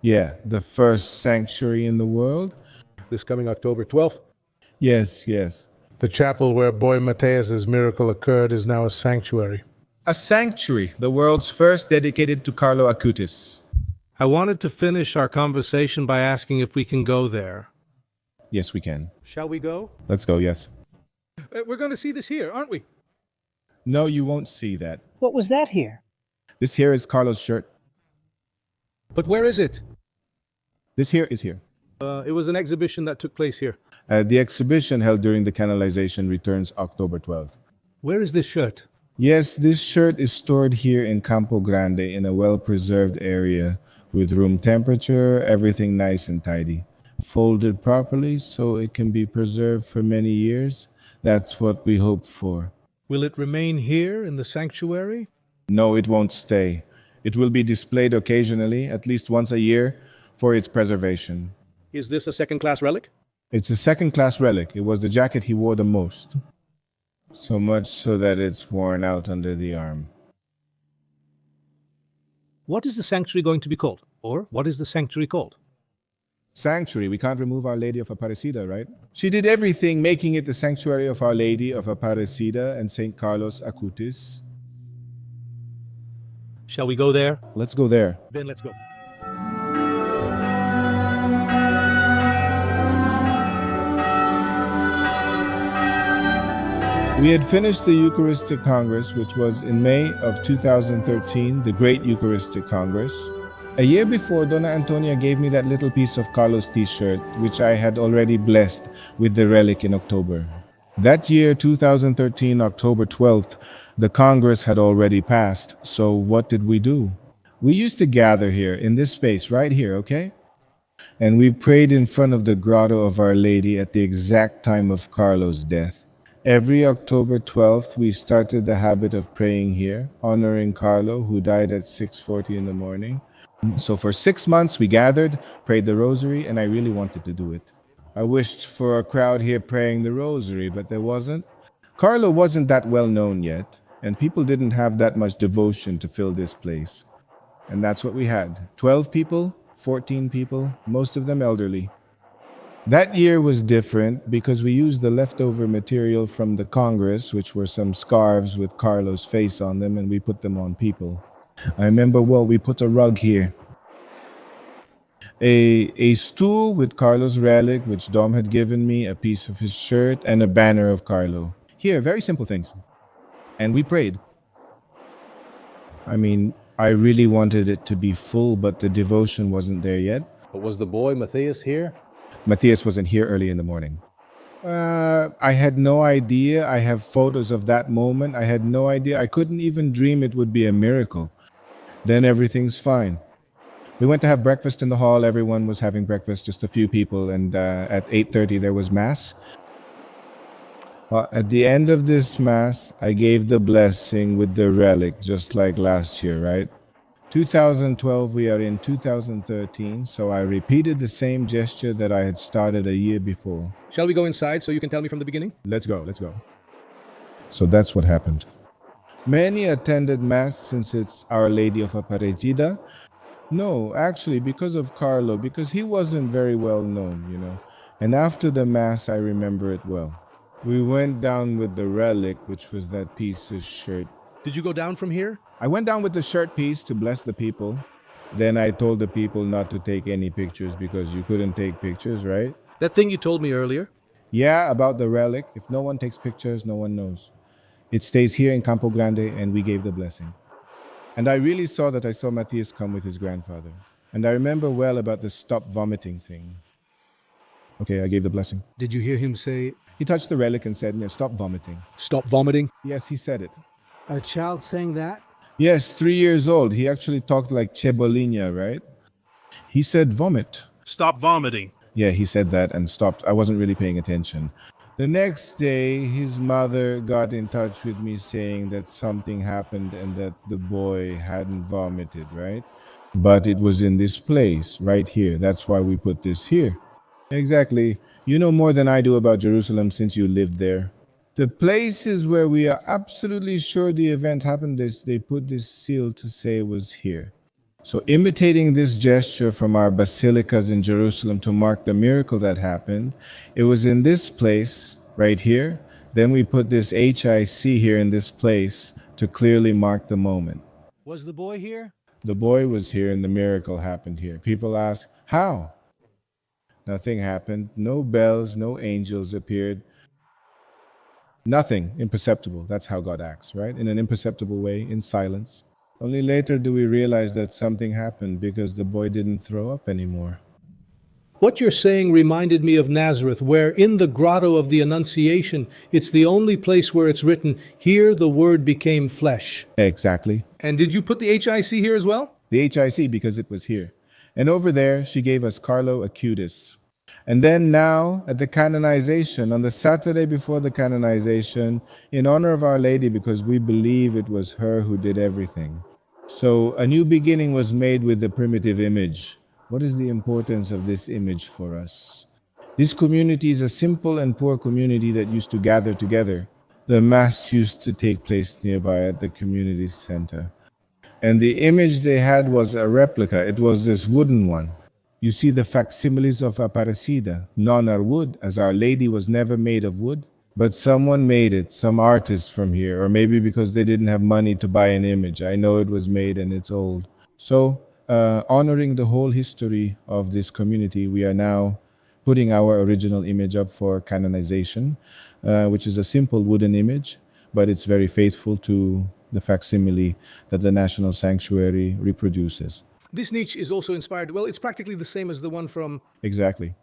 Yeah, the first sanctuary in the world. This coming October 12th? Yes, yes. The chapel where boy Mateus's miracle occurred is now a sanctuary. A sanctuary, the world's first dedicated to Carlo Acutis. I wanted to finish our conversation by asking if we can go there. Yes, we can. Shall we go? Let's go, yes. We're going to see this here, aren't we? No, you won't see that. What was that here? This here is Carlo's shirt. But where is it? This here is here. It was an exhibition that took place here. The exhibition held during the Canonization returns October 12th. Where is this shirt? Yes, this shirt is stored here in Campo Grande in a well-preserved area with room temperature, everything nice and tidy. Folded properly so it can be preserved for many years. That's what we hope for. Will it remain here in the sanctuary? No, it won't stay. It will be displayed occasionally, at least once a year, for its preservation. Is this a second-class relic? It's a second-class relic. It was the jacket he wore the most. So much so that it's worn out under the arm. What is the sanctuary going to be called? Or what is the sanctuary called? Sanctuary. We can't remove Our Lady of Aparecida, right? She did everything, making it the sanctuary of Our Lady of Aparecida and St. Carlos Acutis. Shall we go there? Let's go there. Then let's go. We had finished the Eucharistic Congress, which was in May of 2013, the Great Eucharistic Congress. A year before, Donna Antonia gave me that little piece of Carlos t-shirt, which I had already blessed with the relic in October. That year, 2013, October 12th, the Congress had already passed, so what did we do? We used to gather here, in this space, right here, okay? And we prayed in front of the grotto of Our Lady at the exact time of Carlo's death. Every October 12th, we started the habit of praying here, honoring Carlo, who died at 6:40 in the morning. So for 6 months, we gathered, prayed the rosary, and I really wanted to do it. I wished for a crowd here praying the rosary, but there wasn't. Carlo wasn't that well known yet, and people didn't have that much devotion to fill this place. And that's what we had. 12 people, 14 people, most of them elderly. That year was different because we used the leftover material from the Congress, which were some scarves with Carlo's face on them, and we put them on people. I remember well, we put a rug here. A stool with Carlo's relic, which Dom had given me, a piece of his shirt, and a banner of Carlo. Here, very simple things. And we prayed. I mean, I really wanted it to be full, but the devotion wasn't there yet. But was the boy Matthias here? Matthias wasn't here early in the morning. I had no idea. I have photos of that moment. I had no idea. I couldn't even dream it would be a miracle. Then everything's fine. We went to have breakfast in the hall. Everyone was having breakfast, just a few people. And at 8:30 there was Mass. At the end of this Mass, I gave the blessing with the relic, just like last year, right? 2012, we are in 2013, so I repeated the same gesture that I had started a year before. Shall we go inside so you can tell me from the beginning? Let's go, let's go. So that's what happened. Many attended Mass since it's Our Lady of Aparecida. No, actually, because of Carlo, because he wasn't very well known, you know. And after the Mass, I remember it well. We went down with the relic, which was that piece of shirt. Did you go down from here? I went down with the shirt piece to bless the people. Then I told the people not to take any pictures because you couldn't take pictures, right? That thing you told me earlier? Yeah, about the relic. If no one takes pictures, no one knows. It stays here in Campo Grande, and we gave the blessing. And I really saw that I saw Matthias come with his grandfather. And I remember well about the stop vomiting thing. Okay, I gave the blessing. Did you hear him say... He touched the relic and said, stop vomiting. Stop vomiting? Yes, he said it. A child saying that? Yes, 3 years old. He actually talked like Cebolinha, right? He said vomit. Stop vomiting. Yeah, he said that and stopped. I wasn't really paying attention. The next day, his mother got in touch with me saying that something happened and that the boy hadn't vomited, right? But it was in this place, right here. That's why we put this here. Exactly. You know more than I do about Jerusalem since you lived there. The places where we are absolutely sure the event happened, they put this seal to say it was here. So, imitating this gesture from our basilicas in Jerusalem to mark the miracle that happened, it was in this place, right here. Then we put this HIC here in this place to clearly mark the moment. Was the boy here? The boy was here and the miracle happened here. People ask, how? Nothing happened. No bells, no angels appeared. Nothing imperceptible. That's how God acts, right? In an imperceptible way, in silence. Only later do we realize that something happened because the boy didn't throw up anymore. What you're saying reminded me of Nazareth, where in the grotto of the Annunciation, it's the only place where it's written, "Here the Word became flesh." Exactly. And did you put the HIC here as well? The HIC because it was here. And over there, she gave us Carlo Acutis. And then now, at the canonization, on the Saturday before the canonization, in honor of Our Lady, because we believe it was her who did everything. So a new beginning was made with the primitive image. What is the importance of this image for us? This community is a simple and poor community that used to gather together. The Mass used to take place nearby at the community center. And the image they had was a replica. It was this wooden one. You see the facsimiles of Aparecida. None are wood, as Our Lady was never made of wood. But someone made it, some artist from here, or maybe because they didn't have money to buy an image. I know it was made and it's old. So, honoring the whole history of this community, we are now putting our original image up for canonization, which is a simple wooden image, but it's very faithful to the facsimile that the National Sanctuary reproduces. This niche is also inspired, well, it's practically the same as the one from... Exactly.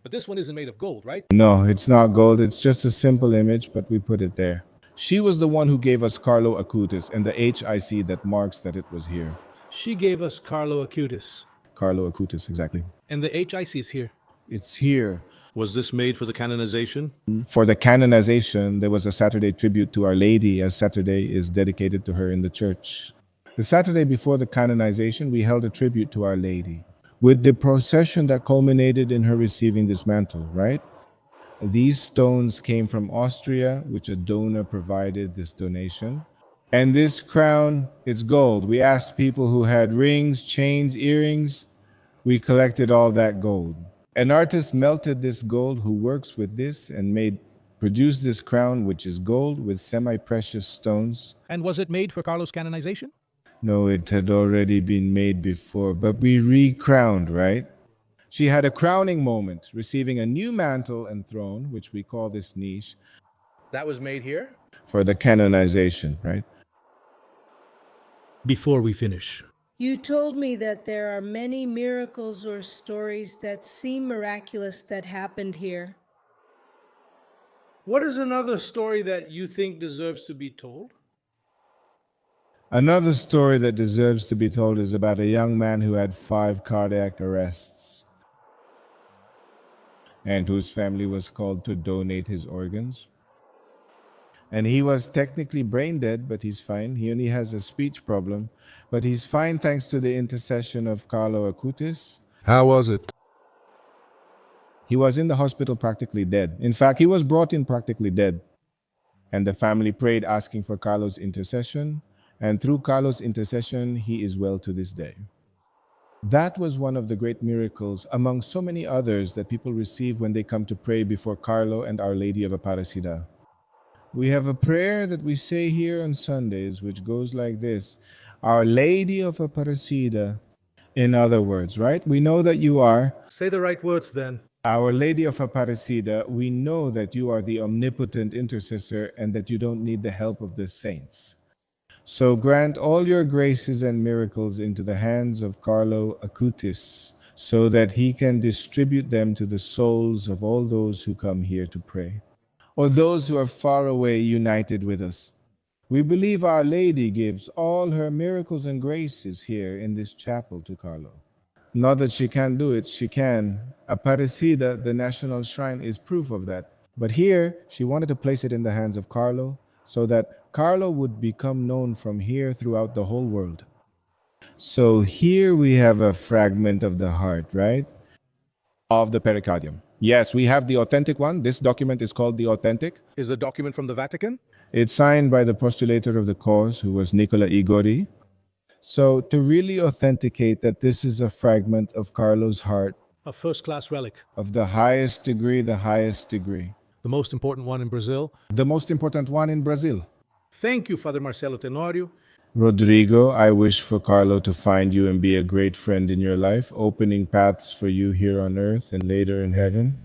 But this one isn't made of gold, right? No, it's not gold. It's just a simple image, but we put it there. She was the one who gave us Carlo Acutis and the HIC that marks that it was here. She gave us Carlo Acutis. Carlo Acutis, exactly. And the HIC is here. It's here. Was this made for the canonization? For the canonization, there was a Saturday tribute to Our Lady, as Saturday is dedicated to her in the church. The Saturday before the canonization, we held a tribute to Our Lady with the procession that culminated in her receiving this mantle, right? These stones came from Austria, which a donor provided this donation. And this crown, it's gold. We asked people who had rings, chains, earrings. We collected all that gold. An artist melted this gold who works with this and produced this crown, which is gold with semi-precious stones. And was it made for Carlo's canonization? No, it had already been made before, but we re-crowned, right? She had a crowning moment, receiving a new mantle and throne, which we call this niche. That was made here? For the canonization, right? Before we finish, You told me that there are many miracles or stories that seem miraculous that happened here. What is another story that you think deserves to be told? Another story that deserves to be told is about a young man who had 5 cardiac arrests and whose family was called to donate his organs. And he was technically brain dead, but he's fine. He only has a speech problem, but he's fine thanks to the intercession of Carlo Acutis. How was it? He was in the hospital practically dead. In fact, he was brought in practically dead. And the family prayed asking for Carlo's intercession. And through Carlo's intercession, he is well to this day. That was one of the great miracles among so many others that people receive when they come to pray before Carlo and Our Lady of Aparecida. We have a prayer that we say here on Sundays, which goes like this: Our Lady of Aparecida. In other words, right? We know that you are. Say the right words then. Our Lady of Aparecida, we know that you are the omnipotent intercessor and that you don't need the help of the saints. So grant all your graces and miracles into the hands of Carlo Acutis, so that he can distribute them to the souls of all those who come here to pray, or those who are far away united with us. We believe Our Lady gives all her miracles and graces here in this chapel to Carlo. Not that she can't do it, she can. Aparecida, the national shrine, is proof of that. But here, she wanted to place it in the hands of Carlo, so that Carlo would become known from here throughout the whole world. So here we have a fragment of the heart, right? Of the pericardium. Yes, we have the authentic one. This document is called the authentic. Is the document from the Vatican? It's signed by the postulator of the cause, who was Nicola Igori. So, to really authenticate that this is a fragment of Carlo's heart, A first-class relic. of the highest degree, the highest degree, The most important one in Brazil. the most important one in Brazil. Thank you, Father Marcelo Tenorio. Rodrigo, I wish for Carlo to find you and be a great friend in your life, opening paths for you here on earth and later in heaven.